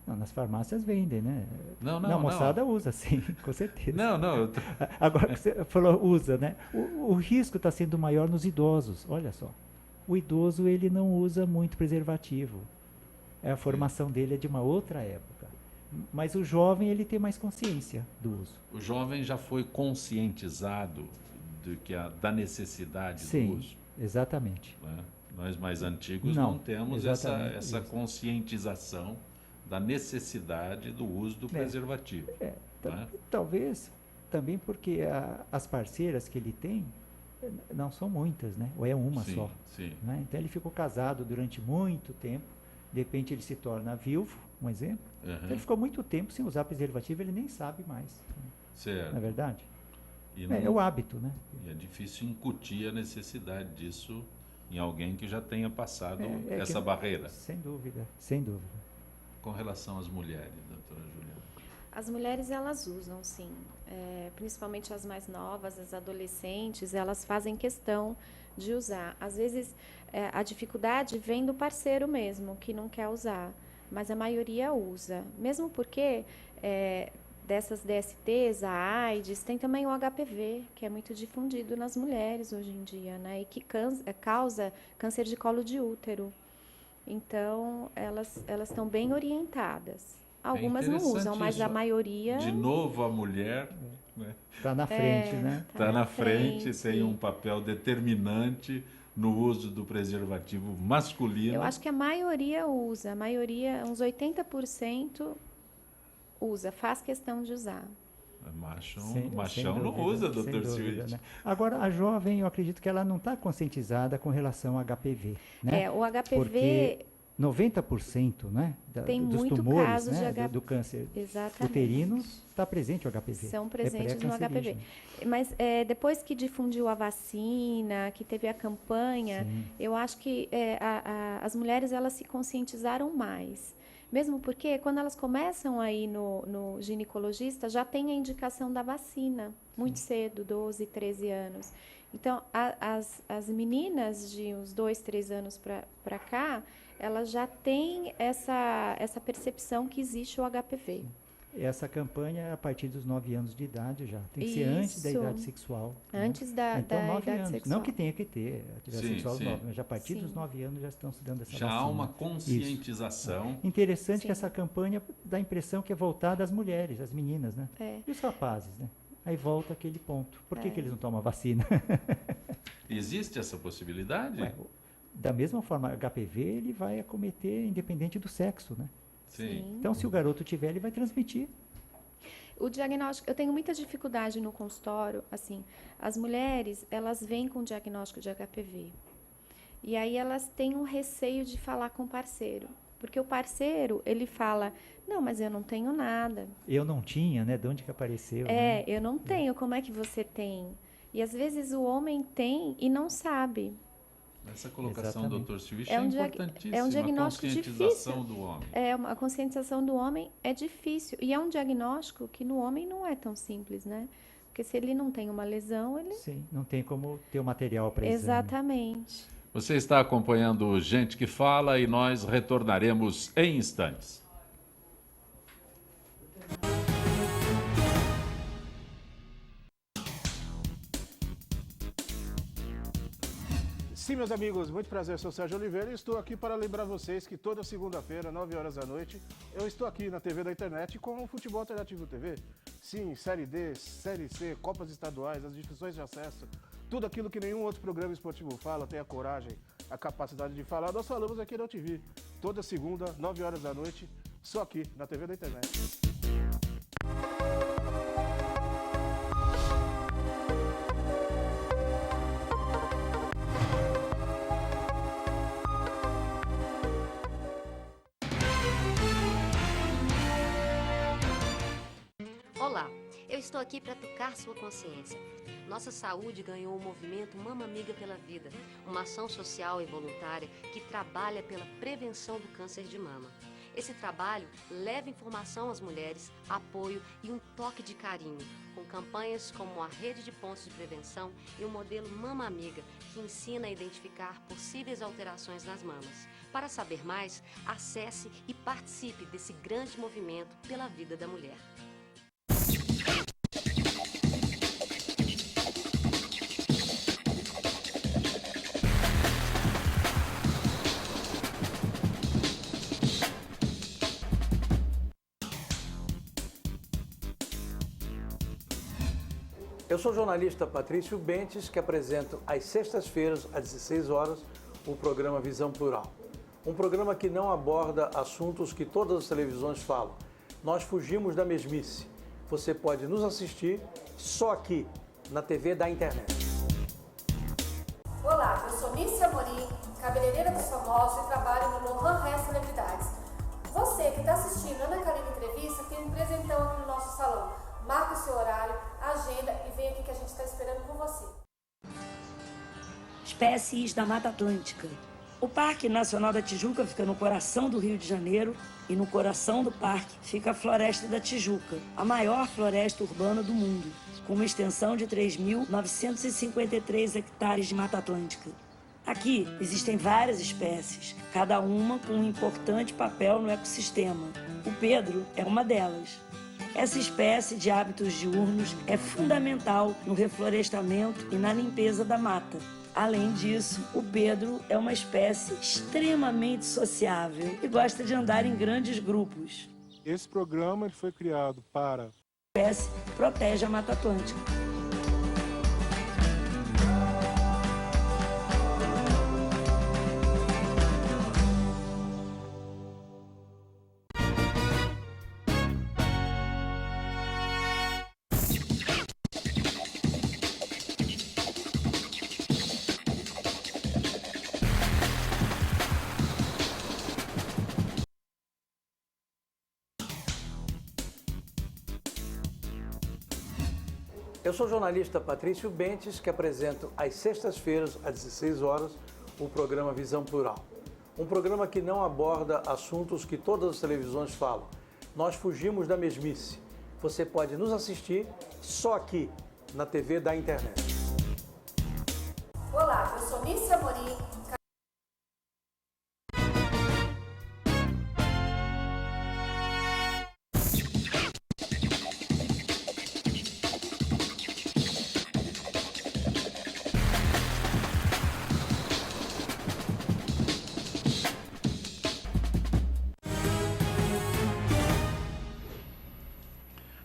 Speaker 2: Não, nas farmácias vendem, né?
Speaker 1: Não,
Speaker 2: a moçada usa, sim, com certeza.
Speaker 1: Não.
Speaker 2: Agora, você falou usa, né? O risco está sendo maior nos idosos, olha só. O idoso, ele não usa muito preservativo. A formação dele é de uma outra época. Mas o jovem, ele tem mais consciência do uso.
Speaker 1: O jovem já foi conscientizado da necessidade do uso.
Speaker 2: Sim, exatamente.
Speaker 1: Né? Nós mais antigos não temos essa conscientização da necessidade do uso do preservativo. Né?
Speaker 2: Talvez também porque as parceiras que ele tem não são muitas, né? Ou é uma só.
Speaker 1: Sim.
Speaker 2: Né? Então ele ficou casado durante muito tempo, de repente ele se torna viúvo, um exemplo.
Speaker 1: Uhum.
Speaker 2: Então ele ficou muito tempo sem usar preservativo, ele nem sabe mais.
Speaker 1: Certo.
Speaker 2: Não é verdade?
Speaker 1: E
Speaker 2: é o hábito, né?
Speaker 1: E é difícil incutir a necessidade disso em alguém que já tenha passado essa barreira.
Speaker 2: Sem dúvida, sem dúvida.
Speaker 1: Com relação às mulheres, doutora Juliana?
Speaker 4: As mulheres, elas usam, sim. Principalmente as mais novas, as adolescentes, elas fazem questão de usar. Às vezes, a dificuldade vem do parceiro mesmo, que não quer usar. Mas a maioria usa. Mesmo porque dessas DSTs, a AIDS, tem também o HPV, que é muito difundido nas mulheres hoje em dia, né? E que causa câncer de colo de útero. Então, elas estão bem orientadas. Algumas não usam, mas a maioria...
Speaker 1: De novo, a mulher...
Speaker 2: Está na frente, né?
Speaker 1: Está na frente, tem um papel determinante no uso do preservativo masculino.
Speaker 4: Eu acho que a maioria usa, uns 80% usa, faz questão de usar.
Speaker 1: Machão não usa, doutor Silvio.
Speaker 2: Né? Agora, a jovem, eu acredito que ela não está conscientizada com relação ao HPV. Né?
Speaker 4: O HPV...
Speaker 2: Porque 90%, né,
Speaker 4: tem
Speaker 2: dos
Speaker 4: muito
Speaker 2: tumores,
Speaker 4: caso
Speaker 2: né, do câncer
Speaker 4: Exatamente.
Speaker 2: uterino, está presente o HPV.
Speaker 4: São presentes no HPV. Mas depois que difundiu a vacina, que teve a campanha, eu acho que as mulheres elas se conscientizaram mais. Mesmo porque quando elas começam a ir no ginecologista, já tem a indicação da vacina, muito cedo, 12, 13 anos. Então, as meninas de uns 2, 3 anos para cá, elas já têm essa percepção que existe o HPV.
Speaker 2: Essa campanha é a partir dos 9 anos de idade já. Tem que ser antes da idade sexual.
Speaker 4: Antes
Speaker 2: né?
Speaker 4: da idade
Speaker 2: anos.
Speaker 4: sexual.
Speaker 2: Não que tenha que ter atividade sexual nova, mas já a partir dos 9 anos já estão se dando essa vacina.
Speaker 1: Já há uma conscientização.
Speaker 2: Interessante que essa campanha dá a impressão que é voltada às mulheres, às meninas, né? E os rapazes, né? Aí volta aquele ponto. Por que eles não tomam a vacina?
Speaker 1: Existe essa possibilidade?
Speaker 2: Da mesma forma, HPV ele vai acometer independente do sexo, né?
Speaker 1: Sim.
Speaker 2: Então, se o garoto tiver, ele vai transmitir.
Speaker 4: O diagnóstico, eu tenho muita dificuldade no consultório, assim, as mulheres, elas vêm com diagnóstico de HPV. E aí elas têm um receio de falar com o parceiro. Porque o parceiro, ele fala, não, mas eu não tenho nada.
Speaker 2: Eu não tinha, né? De onde que apareceu? Né?
Speaker 4: Eu não tenho, como é que você tem? E às vezes o homem tem e não sabe.
Speaker 1: Essa colocação do Dr. Swish
Speaker 4: É
Speaker 1: é
Speaker 4: um
Speaker 1: importantíssima.
Speaker 4: é um diagnóstico
Speaker 1: a conscientização do homem.
Speaker 4: A conscientização do homem é difícil. E é um diagnóstico que no homem não é tão simples, né? Porque se ele não tem uma lesão, ele...
Speaker 2: Sim, não tem como ter o material para exame.
Speaker 4: Exatamente.
Speaker 1: Você está acompanhando Gente que Fala e nós retornaremos em instantes.
Speaker 5: Sim, meus amigos, muito prazer, eu sou o Sérgio Oliveira e estou aqui para lembrar vocês que toda segunda-feira, 9 horas da noite, eu estou aqui na TV da internet com o Futebol Alternativo TV. Sim, Série D, Série C, Copas Estaduais, as discussões de acesso, tudo aquilo que nenhum outro programa esportivo fala, tem a coragem, a capacidade de falar, nós falamos aqui na UTV. Toda segunda, 9 horas da noite, só aqui na TV da internet.
Speaker 6: Olá, eu estou aqui para tocar sua consciência. Nossa saúde ganhou o movimento Mama Amiga pela Vida, uma ação social e voluntária que trabalha pela prevenção do câncer de mama. Esse trabalho leva informação às mulheres, apoio e um toque de carinho, com campanhas como a Rede de Pontos de Prevenção e o modelo Mama Amiga, que ensina a identificar possíveis alterações nas mamas. Para saber mais, acesse e participe desse grande movimento pela vida da mulher.
Speaker 7: Eu sou o jornalista Patrício Bentes, que apresento às sextas-feiras, às 16 horas, o programa Visão Plural. Um programa que não aborda assuntos que todas as televisões falam. Nós fugimos da mesmice. Você pode nos assistir só aqui, na TV da internet.
Speaker 8: Olá, eu sou Nícia Amorim, cabeleireira dos famosos e trabalho no Lohan Hair Celebridades. Você que está assistindo a Ana Karina Entrevista tem um presentão aqui no nosso salão. Marque o seu horário, agenda e vem aqui que a gente está esperando por você.
Speaker 9: Espécies da Mata Atlântica. O Parque Nacional da Tijuca fica no coração do Rio de Janeiro e no coração do parque fica a Floresta da Tijuca, a maior floresta urbana do mundo, com uma extensão de 3.953 hectares de Mata Atlântica. Aqui existem várias espécies, cada uma com um importante papel no ecossistema. O Pedro é uma delas. Essa espécie de hábitos diurnos é fundamental no reflorestamento e na limpeza da mata. Além disso, o Pedro é uma espécie extremamente sociável e gosta de andar em grandes grupos.
Speaker 5: Esse programa foi criado para...
Speaker 9: A espécie protege a Mata Atlântica.
Speaker 7: Eu sou o jornalista Patrício Bentes, que apresento às sextas-feiras, às 16 horas, o programa Visão Plural. Um programa que não aborda assuntos que todas as televisões falam. Nós fugimos da mesmice. Você pode nos assistir só aqui, na TV da internet.
Speaker 8: Olá, eu sou Nícia Amorim.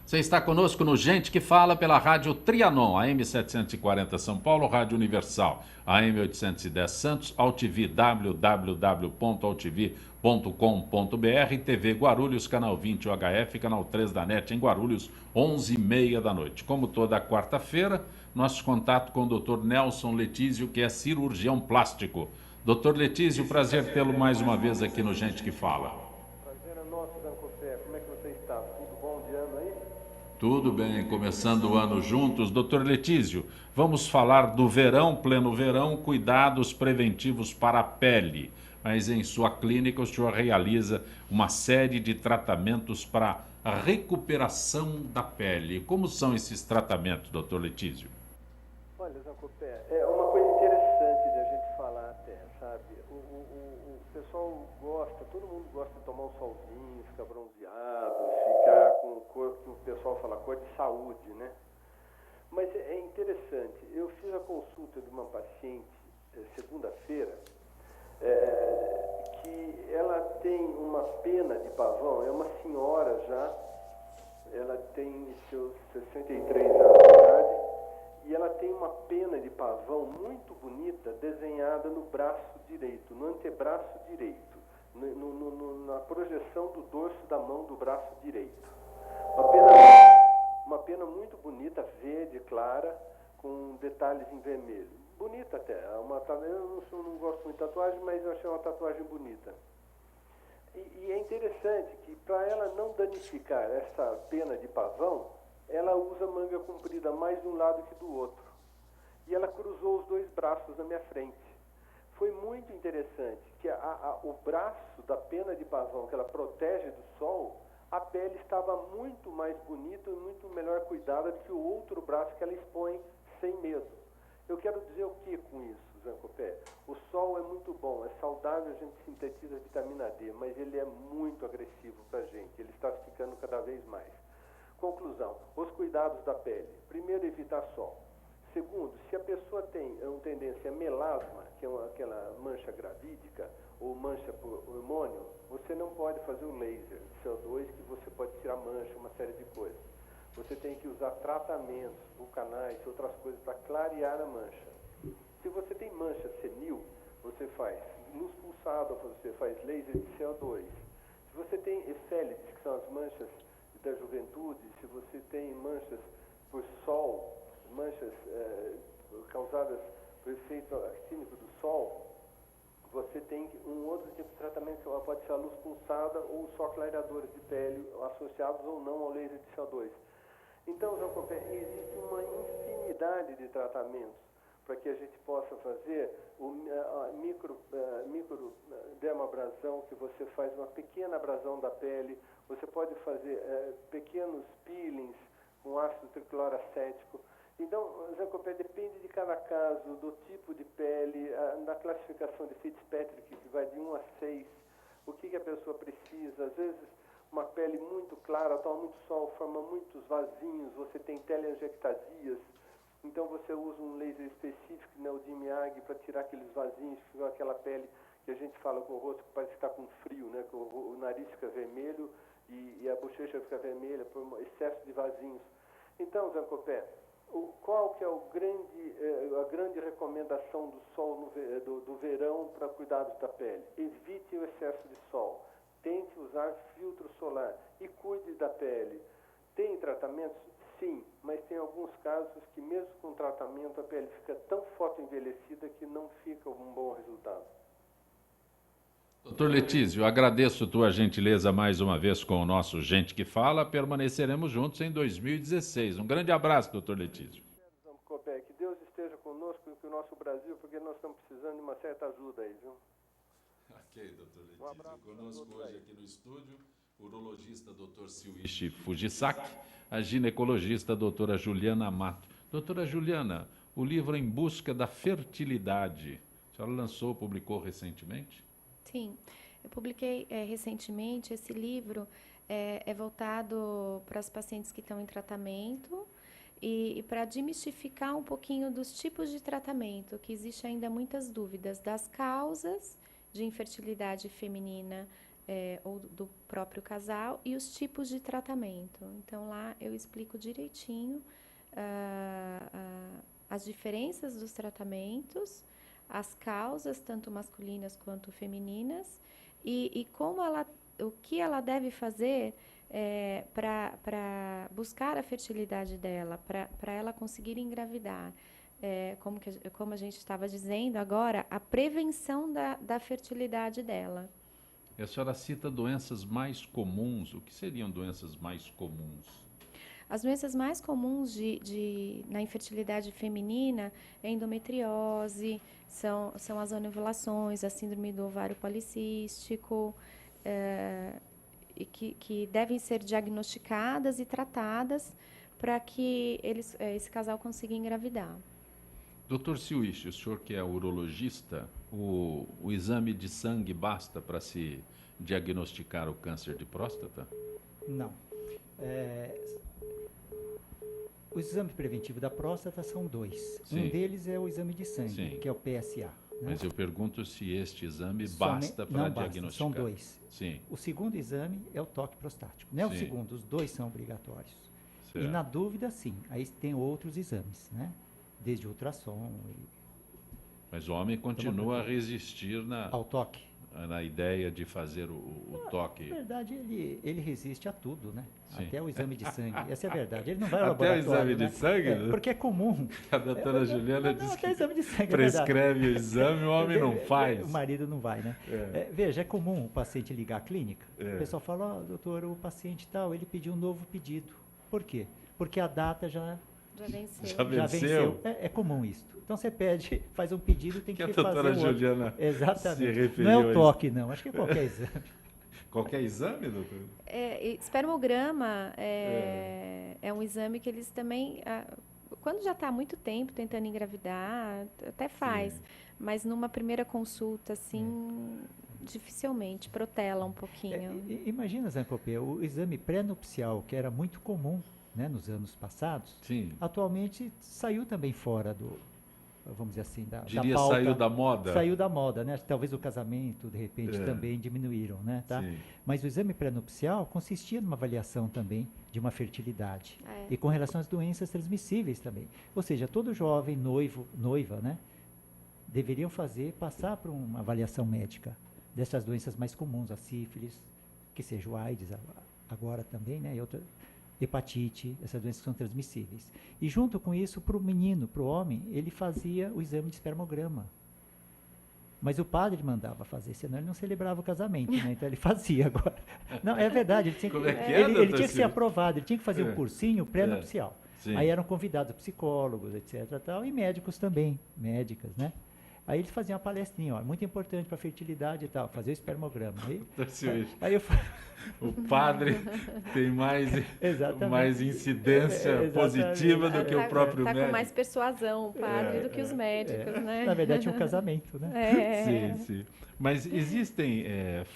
Speaker 1: Você está conosco no Gente que Fala pela Rádio Trianon, AM 740 São Paulo, Rádio Universal, AM 810 Santos, AltV, www.altv.com.br, TV Guarulhos, canal 20 UHF, canal 3 da NET em Guarulhos, 11h30 da noite. Como toda quarta-feira, nosso contato com o Dr. Nelson Letísio, que é cirurgião plástico. Dr. Letísio, prazer tê-lo mais uma vez aqui no Gente que Fala.
Speaker 5: Prazer é nosso, Dancopé. Como é que você está? Tudo bom de ano aí?
Speaker 1: Tudo bem, começando o ano juntos. Doutor Letísio, vamos falar do verão, pleno verão, cuidados preventivos para a pele. Mas em sua clínica o senhor realiza uma série de tratamentos para a recuperação da pele. Como são esses tratamentos, doutor Letísio?
Speaker 7: Olha, Zancopé, é uma coisa interessante de a gente falar até, sabe? O pessoal gosta, todo mundo gosta de tomar um solzinho, ficar bronzeado, ficar com o corpo que o pessoal fala, cor de saúde, né? Mas é interessante, eu fiz a consulta de uma paciente segunda-feira, que ela tem uma pena de pavão, é uma senhora já, ela tem seus 63 anos de idade, e ela tem uma pena de pavão muito bonita desenhada no braço direito, no antebraço direito, na projeção do dorso da mão do braço direito. Uma pena muito bonita, verde, clara, com detalhes em vermelho. Bonita até. Eu não gosto muito de tatuagem, mas eu achei uma tatuagem bonita. E é interessante que para ela não danificar essa pena de pavão, ela usa manga comprida mais de um lado que do outro. E ela cruzou os dois braços na minha frente. Foi muito interessante que o braço da pena de pavão que ela protege do sol, a pele estava muito mais bonita e muito melhor cuidada do que o outro braço que ela expõe sem medo. Eu quero dizer o que com isso, Zancopé? O sol é muito bom, é saudável, a gente sintetiza vitamina D, mas ele é muito agressivo para a gente, ele está ficando cada vez mais. Conclusão, os cuidados da pele. Primeiro, evitar sol. Segundo, se a pessoa tem uma tendência a melasma, que é aquela mancha gravídica, ou mancha por hormônio, você não pode fazer o laser de CO2, que você pode tirar mancha, uma série de coisas. Você tem que usar tratamentos, vulcanais, outras coisas para clarear a mancha. Se você tem mancha senil, você faz luz pulsada, você faz laser de CO2. Se você tem efélides, que são as manchas da juventude, se você tem manchas por sol, manchas causadas por efeito químico do sol, você tem um outro tipo de tratamento que pode ser a luz pulsada ou só clareadores de pele associados ou não ao laser de CO2. Então, Zancopé, existe uma infinidade de tratamentos para que a gente possa fazer a microdermabrasão, que você faz uma pequena abrasão da pele, você pode fazer pequenos peelings com ácido tricloracético. Então, Zancopé, depende de cada caso, do tipo de pele, da classificação de Fitzpatrick, que vai de 1 a 6, o que a pessoa precisa. Às vezes, uma pele muito clara, toma muito sol, forma muitos vasinhos, você tem teleangiectasias, então você usa um laser específico, né, o de Miyagi, para tirar aqueles vasinhos, fica aquela pele que a gente fala com o rosto que parece que está com frio, né, que o nariz fica vermelho e a bochecha fica vermelha por um excesso de vasinhos. Então, Zancopé, qual que é a grande recomendação do sol do verão para cuidados da pele? Evite o excesso de sol. Tente usar filtro solar e cuide da pele. Tem tratamentos? Sim, mas tem alguns casos que mesmo com tratamento a pele fica tão fotoenvelhecida que não fica um bom resultado.
Speaker 1: Doutor Letísio, agradeço tua gentileza mais uma vez com o nosso Gente que Fala. Permaneceremos juntos em 2016. Um grande abraço, doutor Letísio.
Speaker 7: Que Deus esteja conosco e com o nosso Brasil, porque nós estamos precisando de uma certa ajuda aí, viu?
Speaker 1: Ok, doutor Letísio. Um abraço. Conosco hoje aqui no estúdio, o urologista doutor Silvishi Fujisaki, a ginecologista doutora Juliana Amato. Doutora Juliana, o livro Em Busca da Fertilidade, a senhora lançou, publicou recentemente?
Speaker 4: Sim, eu publiquei recentemente. Esse livro é voltado para as pacientes que estão em tratamento e para desmistificar um pouquinho dos tipos de tratamento, que existe ainda muitas dúvidas das causas de infertilidade feminina ou do próprio casal e os tipos de tratamento. Então, lá eu explico direitinho as diferenças dos tratamentos, as causas, tanto masculinas quanto femininas, e o que ela deve fazer para buscar a fertilidade dela, para ela conseguir engravidar. Como a gente estava dizendo agora, a prevenção da fertilidade dela.
Speaker 1: E a senhora cita doenças mais comuns. O que seriam doenças mais comuns?
Speaker 4: As doenças mais comuns na infertilidade feminina é a endometriose, são as anovulações, a síndrome do ovário policístico, e que devem ser diagnosticadas e tratadas para que esse casal consiga engravidar.
Speaker 1: Doutor Siuichi, o senhor que é urologista, o exame de sangue basta para se diagnosticar o câncer de próstata?
Speaker 2: Não. O exame preventivo da próstata são 2.
Speaker 1: Sim.
Speaker 2: Um deles é o exame de sangue,
Speaker 1: Sim.
Speaker 2: que é o PSA. Né?
Speaker 1: Mas eu pergunto se este exame basta para
Speaker 2: Não basta,
Speaker 1: diagnosticar.
Speaker 2: são 2.
Speaker 1: Sim.
Speaker 2: O segundo exame é o toque prostático. Não é o
Speaker 1: Sim.
Speaker 2: segundo, os 2 são obrigatórios.
Speaker 1: Certo.
Speaker 2: E na dúvida, sim. Aí tem outros exames, né? Desde ultrassom.
Speaker 1: Mas o homem continua a resistir
Speaker 2: Ao toque.
Speaker 1: na ideia de fazer o toque.
Speaker 2: Na verdade, ele resiste a tudo, né?
Speaker 1: Sim.
Speaker 2: Até o exame de sangue. Essa é a verdade. Ele não vai ao
Speaker 1: Até o
Speaker 2: laboratório.
Speaker 1: exame de
Speaker 2: né?
Speaker 1: sangue?
Speaker 2: Porque é comum.
Speaker 1: A doutora Juliana
Speaker 2: Não,
Speaker 1: diz
Speaker 2: até
Speaker 1: que
Speaker 2: exame de sangue, é
Speaker 1: prescreve o exame, o homem não faz.
Speaker 2: O marido não vai, né? Veja, é comum o paciente ligar à clínica. O pessoal fala, doutor, o paciente tal, ele pediu um novo pedido. Por quê? Porque a data já venceu. É comum isso. Então você pede, faz um pedido, tem que
Speaker 1: a doutora
Speaker 2: fazer o outro.
Speaker 1: Juliana
Speaker 2: Exatamente.
Speaker 1: se referiu
Speaker 2: Não é
Speaker 1: a
Speaker 2: o
Speaker 1: isso.
Speaker 2: toque, não. Acho que é qualquer exame.
Speaker 1: Qualquer exame, doutor?
Speaker 4: Espermograma é um exame que eles também, quando já está há muito tempo tentando engravidar, até faz,
Speaker 1: Sim.
Speaker 4: mas numa primeira consulta, assim, dificilmente, protela um pouquinho.
Speaker 2: Imagina, Zancopé, o exame pré-nupcial, que era muito comum, né, nos anos passados,
Speaker 1: Sim.
Speaker 2: atualmente saiu também fora do, vamos dizer assim, da
Speaker 1: Diria
Speaker 2: pauta.
Speaker 1: saiu da moda.
Speaker 2: Saiu da moda, né? Talvez o casamento, de repente, também diminuíram, né? Tá?
Speaker 1: Sim.
Speaker 2: Mas o exame pré-nupcial consistia numa avaliação também de uma fertilidade. E com relação às doenças transmissíveis também. Ou seja, todo jovem noiva, né? Deveriam passar por uma avaliação médica dessas doenças mais comuns, a sífilis, que seja o AIDS agora também, né? E outra, hepatite, essas doenças que são transmissíveis. E junto com isso, para o menino, para o homem, ele fazia o exame de espermograma. Mas o padre mandava fazer, senão ele não celebrava o casamento, né? Então ele fazia agora. Não, é verdade, ele tinha que, ele tinha que ser aprovado, ele tinha que fazer um cursinho pré-nupcial. Aí eram convidados psicólogos, etc. Tal, e médicos também, médicas, né? Aí eles faziam uma palestrinha, ó, muito importante para a fertilidade e tal, fazer o espermograma. Aí
Speaker 1: o padre tem mais incidência positiva do que o próprio médico.
Speaker 4: Está com mais persuasão o padre do que os médicos, né?
Speaker 2: Na verdade, é um casamento, né?
Speaker 1: Sim. Mas existem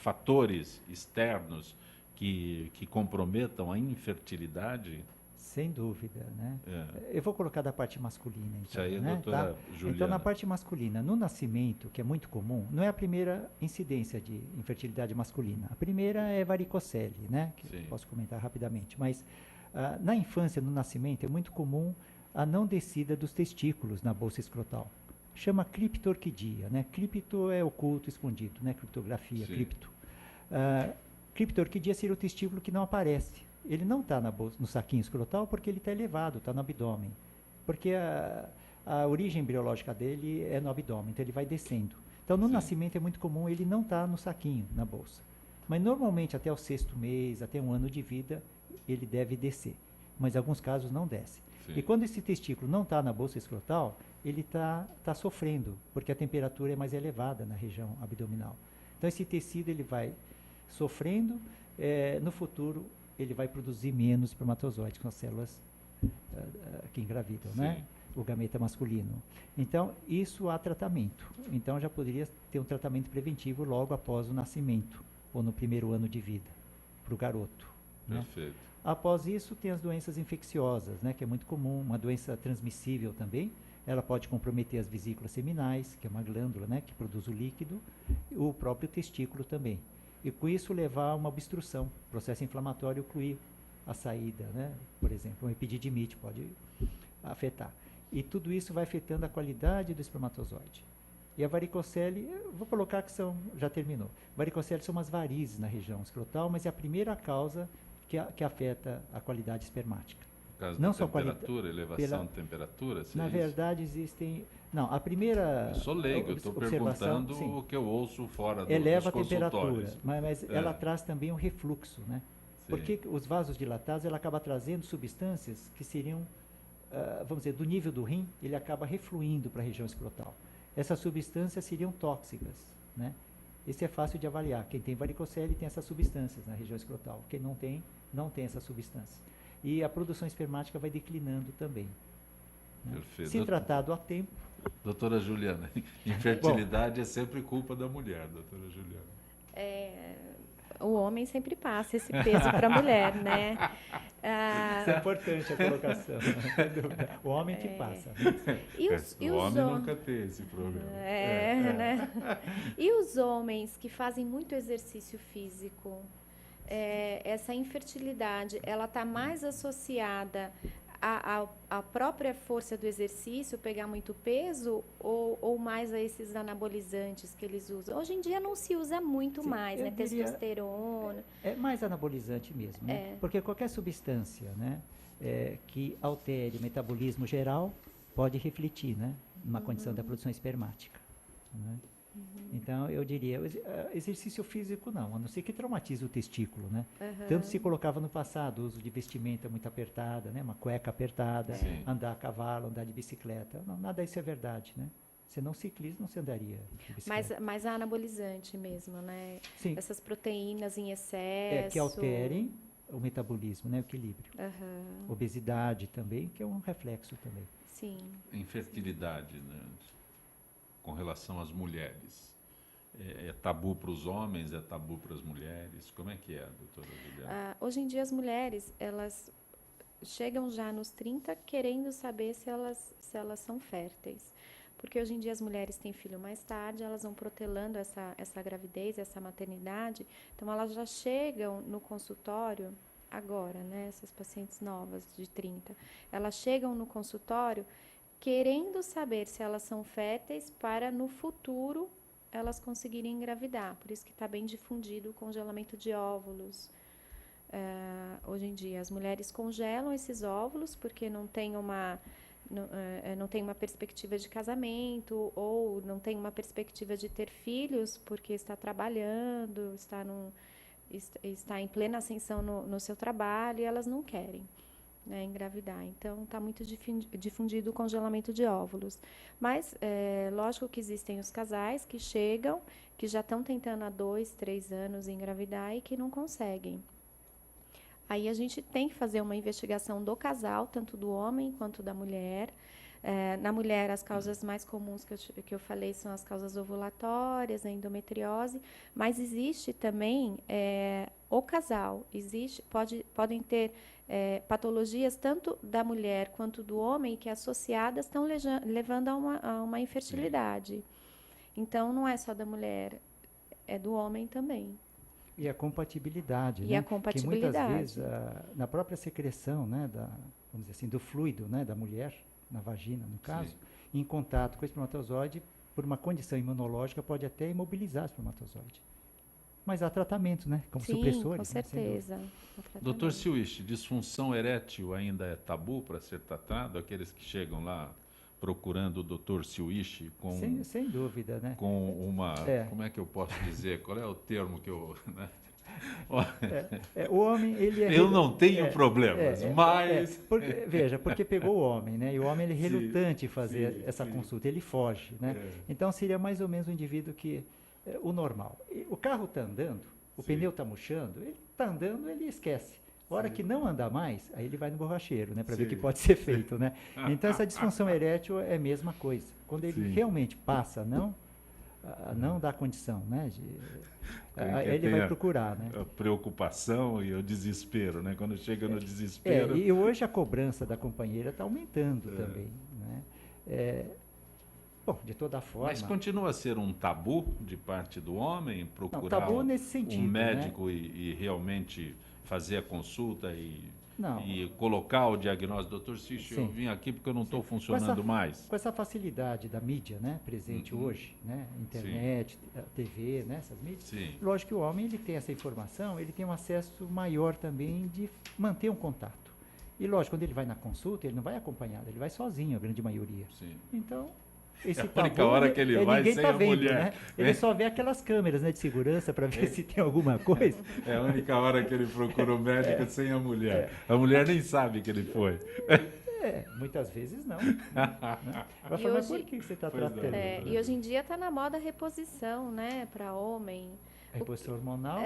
Speaker 1: fatores externos que comprometam a infertilidade?
Speaker 2: Sem dúvida, né? Eu vou colocar da parte masculina, então.
Speaker 1: Isso aí,
Speaker 2: né?
Speaker 1: doutora Juliana.
Speaker 2: Então, na parte masculina, no nascimento, que é muito comum, não é a primeira incidência de infertilidade masculina. A primeira é varicocele, né? Que posso comentar rapidamente. Mas na infância, no nascimento, é muito comum a não descida dos testículos na bolsa escrotal. Chama criptorquidia, né? Cripto é oculto, escondido, né? Criptografia, cripto. Criptorquidia seria o testículo que não aparece. Ele não está no saquinho escrotal porque ele está elevado, está no abdômen. Porque a origem biológica dele é no abdômen, então ele vai descendo. Então, no nascimento é muito comum ele não estar no saquinho, na bolsa. Mas, normalmente, até o 6º mês, até 1 ano de vida, ele deve descer. Mas, em alguns casos, não desce. E quando esse testículo não está na bolsa escrotal, ele está sofrendo, porque a temperatura é mais elevada na região abdominal. Então, esse tecido ele vai sofrendo, no futuro ele vai produzir menos espermatozoides, com as células que engravidam, né? O gameta masculino. Então, isso há tratamento. Então, já poderia ter um tratamento preventivo logo após o nascimento, ou no 1º ano de vida, para o garoto.
Speaker 1: Perfeito.
Speaker 2: Né? Após isso, tem as doenças infecciosas, né? Que é muito comum, uma doença transmissível também. Ela pode comprometer as vesículas seminais, que é uma glândula, né? Que produz o líquido, e o próprio testículo também. E com isso levar a uma obstrução, processo inflamatório ocluir a saída, né? Por exemplo, uma epididimite pode afetar. E tudo isso vai afetando a qualidade do espermatozoide. E a varicocele, eu vou colocar que já terminou. Varicocele são umas varizes na região escrotal, mas é a primeira causa que afeta a qualidade espermática.
Speaker 1: Por causa
Speaker 2: não
Speaker 1: da
Speaker 2: só
Speaker 1: temperatura, elevação de temperatura?
Speaker 2: Na verdade, existem... Não, a primeira...
Speaker 1: Eu sou leigo, eu estou perguntando o que eu ouço fora dos
Speaker 2: eleva a
Speaker 1: consultórios.
Speaker 2: temperatura, mas ela traz também um refluxo, né? Porque os vasos dilatados, ela acaba trazendo substâncias que seriam, vamos dizer, do nível do rim, ele acaba refluindo para a região escrotal. Essas substâncias seriam tóxicas, né? Esse é fácil de avaliar. Quem tem varicocele tem essas substâncias na região escrotal. Quem não tem, não tem essa substância. E a produção espermática vai declinando também. Né?
Speaker 1: Perfeito.
Speaker 2: Se tratado a tempo.
Speaker 1: Doutora Juliana, infertilidade é sempre culpa da mulher, doutora Juliana.
Speaker 4: O homem sempre passa esse peso para a mulher, né?
Speaker 2: Isso é importante a colocação. O homem que passa. Né?
Speaker 1: O homem nunca tem esse problema.
Speaker 4: Né? E os homens que fazem muito exercício físico, essa infertilidade, ela está mais associada à própria força do exercício, pegar muito peso, ou mais a esses anabolizantes que eles usam? Hoje em dia não se usa muito mais, né? Testosterona.
Speaker 2: É mais anabolizante mesmo, né? Porque qualquer substância, né, que altere o metabolismo geral pode refletir, né, numa condição da produção espermática. Né? Então, eu diria, exercício físico não, a não ser que traumatize o testículo, né? Tanto se colocava no passado, o uso de vestimenta muito apertada, né? Uma cueca apertada, andar a cavalo, andar de bicicleta. Não, nada disso é verdade, né? Se não ciclista, não se andaria de bicicleta.
Speaker 4: Mas a anabolizante mesmo, né?
Speaker 2: Sim.
Speaker 4: Essas proteínas em excesso.
Speaker 2: Que alterem o metabolismo, né? O equilíbrio. Obesidade também, que é um reflexo também.
Speaker 4: Sim.
Speaker 1: Infertilidade, né? Com relação às mulheres. É tabu para os homens, é tabu para as mulheres? Como é que é, doutora Juliana?
Speaker 4: Hoje em dia as mulheres, elas chegam já nos 30 querendo saber se elas são férteis. Porque hoje em dia as mulheres têm filho mais tarde, elas vão protelando essa gravidez, essa maternidade. Então elas já chegam no consultório agora, né? Essas pacientes novas de 30. Elas chegam no consultório querendo saber se elas são férteis para no futuro elas conseguirem engravidar. Por isso que está bem difundido o congelamento de óvulos. Hoje em dia as mulheres congelam esses óvulos porque não tem uma perspectiva de casamento, ou não tem uma perspectiva de ter filhos porque está trabalhando, está em plena ascensão no seu trabalho, e elas não querem, né, engravidar. Então, está muito difundido o congelamento de óvulos. Mas, lógico que existem os casais que chegam, que já estão tentando há 2, 3 anos engravidar e que não conseguem. Aí a gente tem que fazer uma investigação do casal, tanto do homem quanto da mulher. Na mulher, as causas mais comuns que eu falei são as causas ovulatórias, a endometriose, mas existe também o casal. Podem ter patologias tanto da mulher quanto do homem que associadas estão levando a uma infertilidade. Então, não é só da mulher, é do homem também.
Speaker 2: E a compatibilidade,
Speaker 4: e
Speaker 2: né?
Speaker 4: a compatibilidade.
Speaker 2: Que muitas vezes, na própria secreção, né, vamos dizer assim, do fluido, né, da mulher, na vagina, no caso, em contato com o espermatozoide, por uma condição imunológica, pode até imobilizar o espermatozoide. Mas há tratamento, né? Como supressores.
Speaker 4: Com certeza.
Speaker 2: Né,
Speaker 1: Doutor Silwich, disfunção erétil ainda é tabu para ser tratado? Aqueles que chegam lá procurando o Dr. Silwich com...
Speaker 2: Sem dúvida, né?
Speaker 1: Com uma... Como é que eu posso dizer? Qual é o termo que eu... Né?
Speaker 2: O homem, ele
Speaker 1: eu não tenho problemas, mas...
Speaker 2: Porque pegou o homem, né? E o homem, ele é relutante em fazer essa consulta, ele foge, né? Então, seria mais ou menos um indivíduo que... o normal. O carro está andando, o pneu está murchando, ele está andando, ele esquece. A hora que não andar mais, aí ele vai no borracheiro, né? Para ver o que pode ser feito, né? Então, essa disfunção erétil é a mesma coisa. Quando ele realmente passa a não dá condição, né? Ele vai procurar, né?
Speaker 1: A preocupação e o desespero, né? Quando chega no desespero...
Speaker 2: E hoje a cobrança da companheira está aumentando também, né? Bom, de toda forma...
Speaker 1: Mas continua a ser um tabu de parte do homem procurar
Speaker 2: tabu nesse sentido,
Speaker 1: um médico, né? e realmente fazer a consulta e colocar o diagnóstico. Doutor Silwich, eu vim aqui porque eu não estou funcionando mais.
Speaker 2: Com essa facilidade da mídia, né, presente hoje, né, internet, TV, né, essas mídias, lógico que o homem, ele tem essa informação, ele tem um acesso maior também de manter um contato. E lógico, quando ele vai na consulta, ele não vai acompanhado, ele vai sozinho, a grande maioria. Então, esse
Speaker 1: É a
Speaker 2: tá
Speaker 1: única
Speaker 2: bom,
Speaker 1: hora que ele vai
Speaker 2: ninguém
Speaker 1: sem
Speaker 2: tá
Speaker 1: a
Speaker 2: vendo,
Speaker 1: mulher.
Speaker 2: né? Ele só vê aquelas câmeras, né, de segurança para ver se tem alguma coisa.
Speaker 1: É a única hora que ele procura o médico sem a mulher. A mulher nem sabe que ele foi.
Speaker 2: Muitas vezes não. Né? Vai
Speaker 4: E
Speaker 2: falar, mas
Speaker 4: hoje-
Speaker 2: por que você está
Speaker 1: Pois é.
Speaker 2: tratando?
Speaker 4: E hoje em dia está na moda a reposição, né, para homem.
Speaker 2: A reposição hormonal,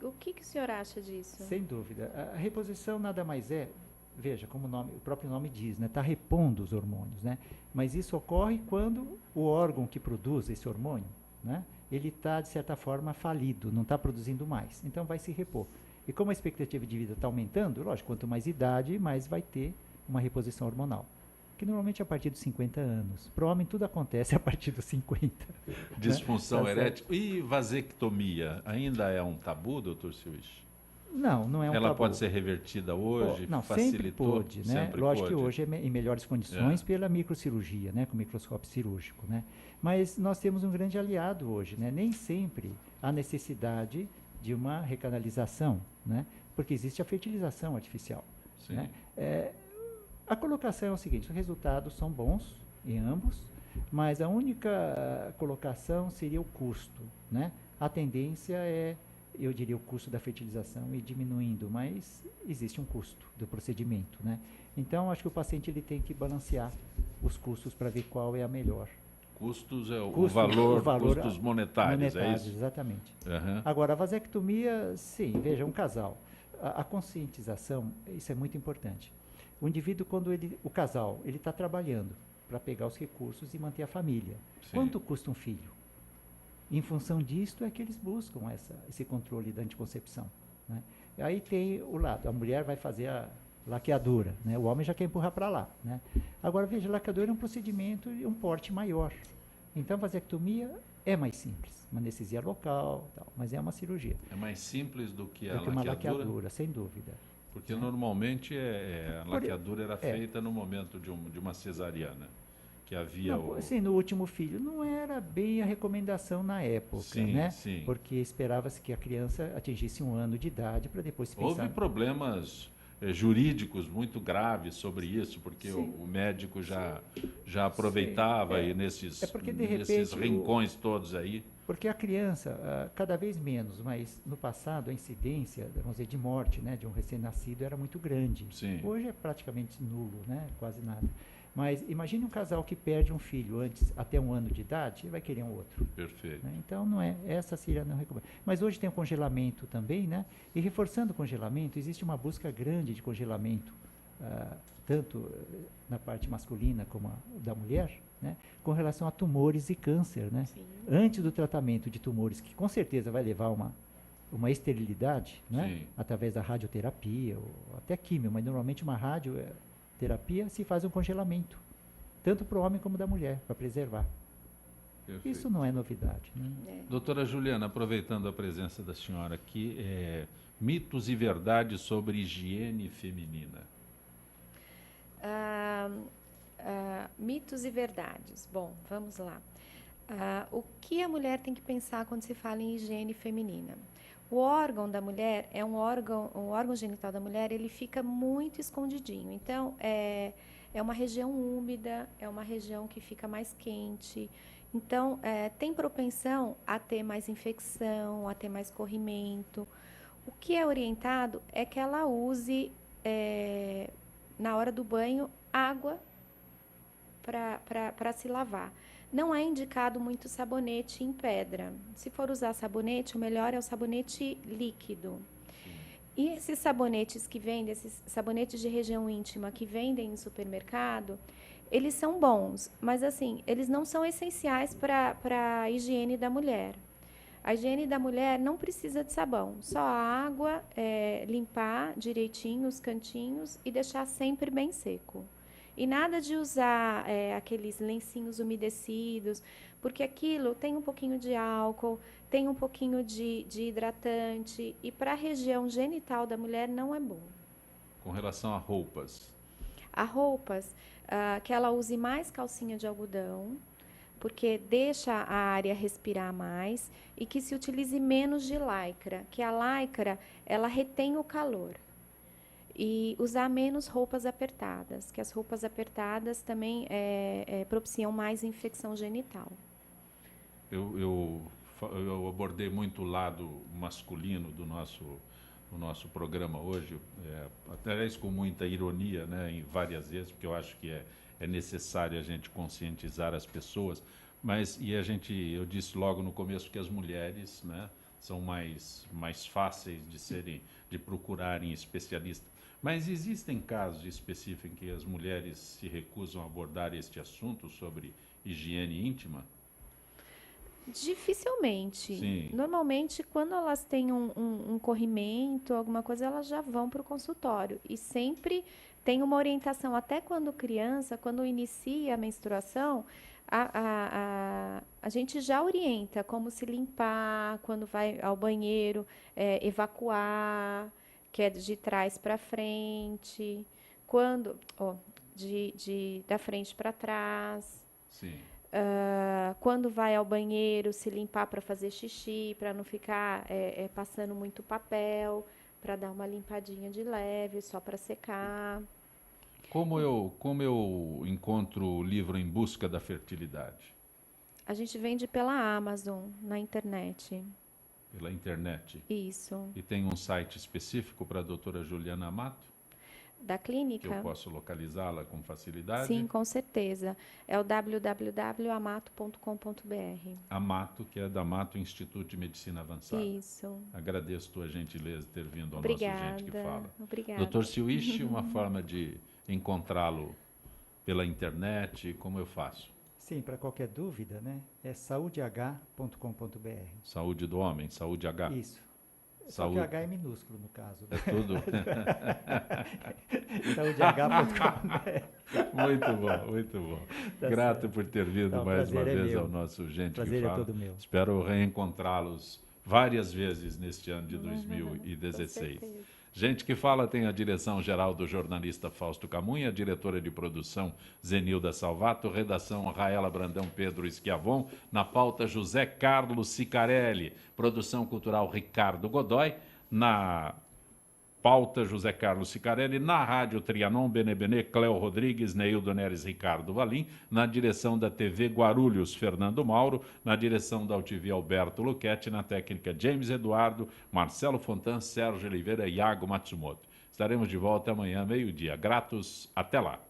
Speaker 4: O que o senhor acha disso?
Speaker 2: sem dúvida. A reposição nada mais é, veja, como o próprio nome diz, né? Está repondo os hormônios, né? Mas isso ocorre quando o órgão que produz esse hormônio, né? Ele está, de certa forma, falido, não está produzindo mais. Então vai se repor. E como a expectativa de vida está aumentando, lógico, quanto mais idade, mais vai ter uma reposição hormonal. Que normalmente é a partir dos 50 anos. Para o homem tudo acontece a partir dos 50.
Speaker 1: Disfunção
Speaker 2: Tá
Speaker 1: erétil. E vasectomia ainda é um tabu, doutor Silvich?
Speaker 2: Não é um
Speaker 1: Ela
Speaker 2: tabu.
Speaker 1: pode ser revertida hoje?
Speaker 2: Não, sempre
Speaker 1: facilitou?
Speaker 2: pôde, né?
Speaker 1: Sempre
Speaker 2: Lógico
Speaker 1: pôde.
Speaker 2: que hoje é em melhores condições pela microcirurgia, né? Com microscópio cirúrgico, né? Mas nós temos um grande aliado hoje, né? Nem sempre há necessidade de uma recanalização, né? Porque existe a fertilização artificial.
Speaker 1: Sim.
Speaker 2: Né? A colocação é o seguinte, os resultados são bons em ambos, mas a única colocação seria o custo, né? A tendência é, eu diria, o custo da fertilização ir diminuindo, mas existe um custo do procedimento, né? Então, acho que o paciente ele tem que balancear os custos para ver qual é a melhor.
Speaker 1: Custos é o
Speaker 2: Custos,
Speaker 1: valor,
Speaker 2: o valor
Speaker 1: custos monetários, é isso?
Speaker 2: Exatamente.
Speaker 1: Aham.
Speaker 2: Agora, a vasectomia, sim, veja, um casal. A conscientização, isso é muito importante. O indivíduo, o casal, ele está trabalhando para pegar os recursos e manter a família.
Speaker 1: Sim.
Speaker 2: Quanto custa um filho? Em função disto é que eles buscam esse controle da anticoncepção. Né? Aí tem o lado, a mulher vai fazer a laqueadura, né? O homem já quer empurrar para lá. Né? Agora, veja, a laqueadura é um procedimento e um porte maior. Então, a vasectomia é mais simples, uma anestesia local, tal, mas é uma cirurgia.
Speaker 1: É mais simples do que a
Speaker 2: Do que uma
Speaker 1: laqueadura?
Speaker 2: laqueadura, sem dúvida.
Speaker 1: Porque normalmente a laqueadura era
Speaker 2: é.
Speaker 1: feita no momento de uma cesariana, que havia
Speaker 2: Não, assim, no último filho, não era bem a recomendação na época,
Speaker 1: Sim,
Speaker 2: né?
Speaker 1: sim.
Speaker 2: Porque esperava-se que a criança atingisse 1 ano de idade para depois se pensar...
Speaker 1: Houve problemas jurídicos muito graves sobre isso, porque
Speaker 2: Sim.
Speaker 1: o médico já aproveitava
Speaker 2: Sim,
Speaker 1: e nesses,
Speaker 2: É porque, de
Speaker 1: nesses
Speaker 2: repente,
Speaker 1: rincões todos aí.
Speaker 2: Porque a criança, cada vez menos, mas no passado a incidência, vamos dizer, de morte, né, de um recém-nascido era muito grande.
Speaker 1: Sim.
Speaker 2: Hoje é praticamente nulo, né, quase nada. Mas imagine um casal que perde um filho antes, até 1 ano de idade, ele vai querer um outro.
Speaker 1: Perfeito.
Speaker 2: Né? Então, não é, essa seria não recomendo. Mas hoje tem o congelamento também, né? E reforçando o congelamento, existe uma busca grande de congelamento, tanto na parte masculina como da mulher, né? Com relação a tumores e câncer, né?
Speaker 4: Sim.
Speaker 2: Antes do tratamento de tumores, que com certeza vai levar uma esterilidade, né?
Speaker 1: Sim.
Speaker 2: Através da radioterapia, ou até químio, mas normalmente uma radioterapia se faz um congelamento, tanto para o homem como da mulher, para preservar.
Speaker 1: Perfeito.
Speaker 2: Isso não é novidade. Né?
Speaker 1: Doutora Juliana, aproveitando a presença da senhora aqui, mitos e verdades sobre higiene feminina.
Speaker 4: Mitos e verdades. Bom, vamos lá. O que a mulher tem que pensar quando se fala em higiene feminina? O órgão da mulher o órgão genital da mulher, ele fica muito escondidinho. Então, é uma região úmida, é uma região que fica mais quente. Então, tem propensão a ter mais infecção, a ter mais corrimento. O que é orientado é que ela use, na hora do banho, água para se lavar. Não é indicado muito sabonete em pedra. Se for usar sabonete, o melhor é o sabonete líquido. E esses sabonetes que vendem, esses sabonetes de região íntima que vendem em supermercado, eles são bons, mas assim, eles não são essenciais para a higiene da mulher. A higiene da mulher não precisa de sabão, só a água, limpar direitinho os cantinhos e deixar sempre bem seco. E nada de usar aqueles lencinhos umedecidos, porque aquilo tem um pouquinho de álcool, tem um pouquinho de hidratante, e para a região genital da mulher não é bom.
Speaker 1: Com relação a roupas.
Speaker 4: A roupas, que ela use mais calcinha de algodão, porque deixa a área respirar mais, e que se utilize menos de lycra, que a lycra, ela retém o calor. E usar menos roupas apertadas, que as roupas apertadas também propiciam mais infecção genital.
Speaker 1: Eu abordei muito o lado masculino do nosso programa hoje, até isso com muita ironia, né, em várias vezes, porque eu acho que é necessário a gente conscientizar as pessoas, mas eu disse logo no começo que as mulheres, né, são mais fáceis de procurarem especialistas. Mas existem casos específicos em que as mulheres se recusam a abordar este assunto sobre higiene íntima?
Speaker 4: Dificilmente.
Speaker 1: Sim.
Speaker 4: Normalmente, quando elas têm um corrimento, alguma coisa, elas já vão para o consultório. E sempre tem uma orientação, até quando criança, quando inicia a menstruação, a gente já orienta como se limpar, quando vai ao banheiro, evacuar, que é de trás para frente, da frente para trás.
Speaker 1: Sim.
Speaker 4: Quando vai ao banheiro, se limpar para fazer xixi, para não ficar passando muito papel, para dar uma limpadinha de leve, só para secar.
Speaker 1: Como eu encontro o livro Em Busca da Fertilidade?
Speaker 4: A gente vende pela Amazon, na internet.
Speaker 1: Pela internet?
Speaker 4: Isso.
Speaker 1: E tem um site específico para a doutora Juliana Amato?
Speaker 4: Da clínica?
Speaker 1: Que eu posso localizá-la com facilidade?
Speaker 4: Sim, com certeza. É o www.amato.com.br.
Speaker 1: Amato, que é da Amato Instituto de Medicina Avançada.
Speaker 4: Isso.
Speaker 1: Agradeço a tua gentileza de ter vindo ao
Speaker 4: Obrigada.
Speaker 1: nosso Gente que Fala.
Speaker 4: Obrigada.
Speaker 1: Dr. Siwish, uma forma de encontrá-lo pela internet, como eu faço?
Speaker 2: Sim, para qualquer dúvida, né? É saudeh.com.br.
Speaker 1: Saúde do homem, saúde H.
Speaker 2: Isso.
Speaker 1: Saúde.
Speaker 2: Só que o H é minúsculo, no caso.
Speaker 1: É tudo.
Speaker 2: saudeh.com.br.
Speaker 1: Muito bom, muito bom.
Speaker 2: Tá
Speaker 1: Grato
Speaker 2: certo.
Speaker 1: por ter vindo
Speaker 2: Então,
Speaker 1: mais uma vez
Speaker 2: meu.
Speaker 1: ao nosso Gente
Speaker 2: Prazer
Speaker 1: que Fala.
Speaker 2: É todo meu.
Speaker 1: Espero reencontrá-los várias vezes neste ano de 2016.
Speaker 4: Com certeza.
Speaker 1: Gente que Fala tem a direção geral do jornalista Fausto Camunha, diretora de produção Zenilda Salvato, redação Raela Brandão Pedro Schiavon, na pauta José Carlos Sicarelli, produção cultural Ricardo Godoy, na pauta José Carlos Sicarelli, na rádio Trianon, Benebene, Cléo Rodrigues, Neildo Neres, Ricardo Valim, na direção da TV Guarulhos, Fernando Mauro, na direção da UTV Alberto Luchetti, na técnica James Eduardo, Marcelo Fontan, Sérgio Oliveira e Iago Matsumoto. Estaremos de volta amanhã, meio-dia. Gratos, até lá.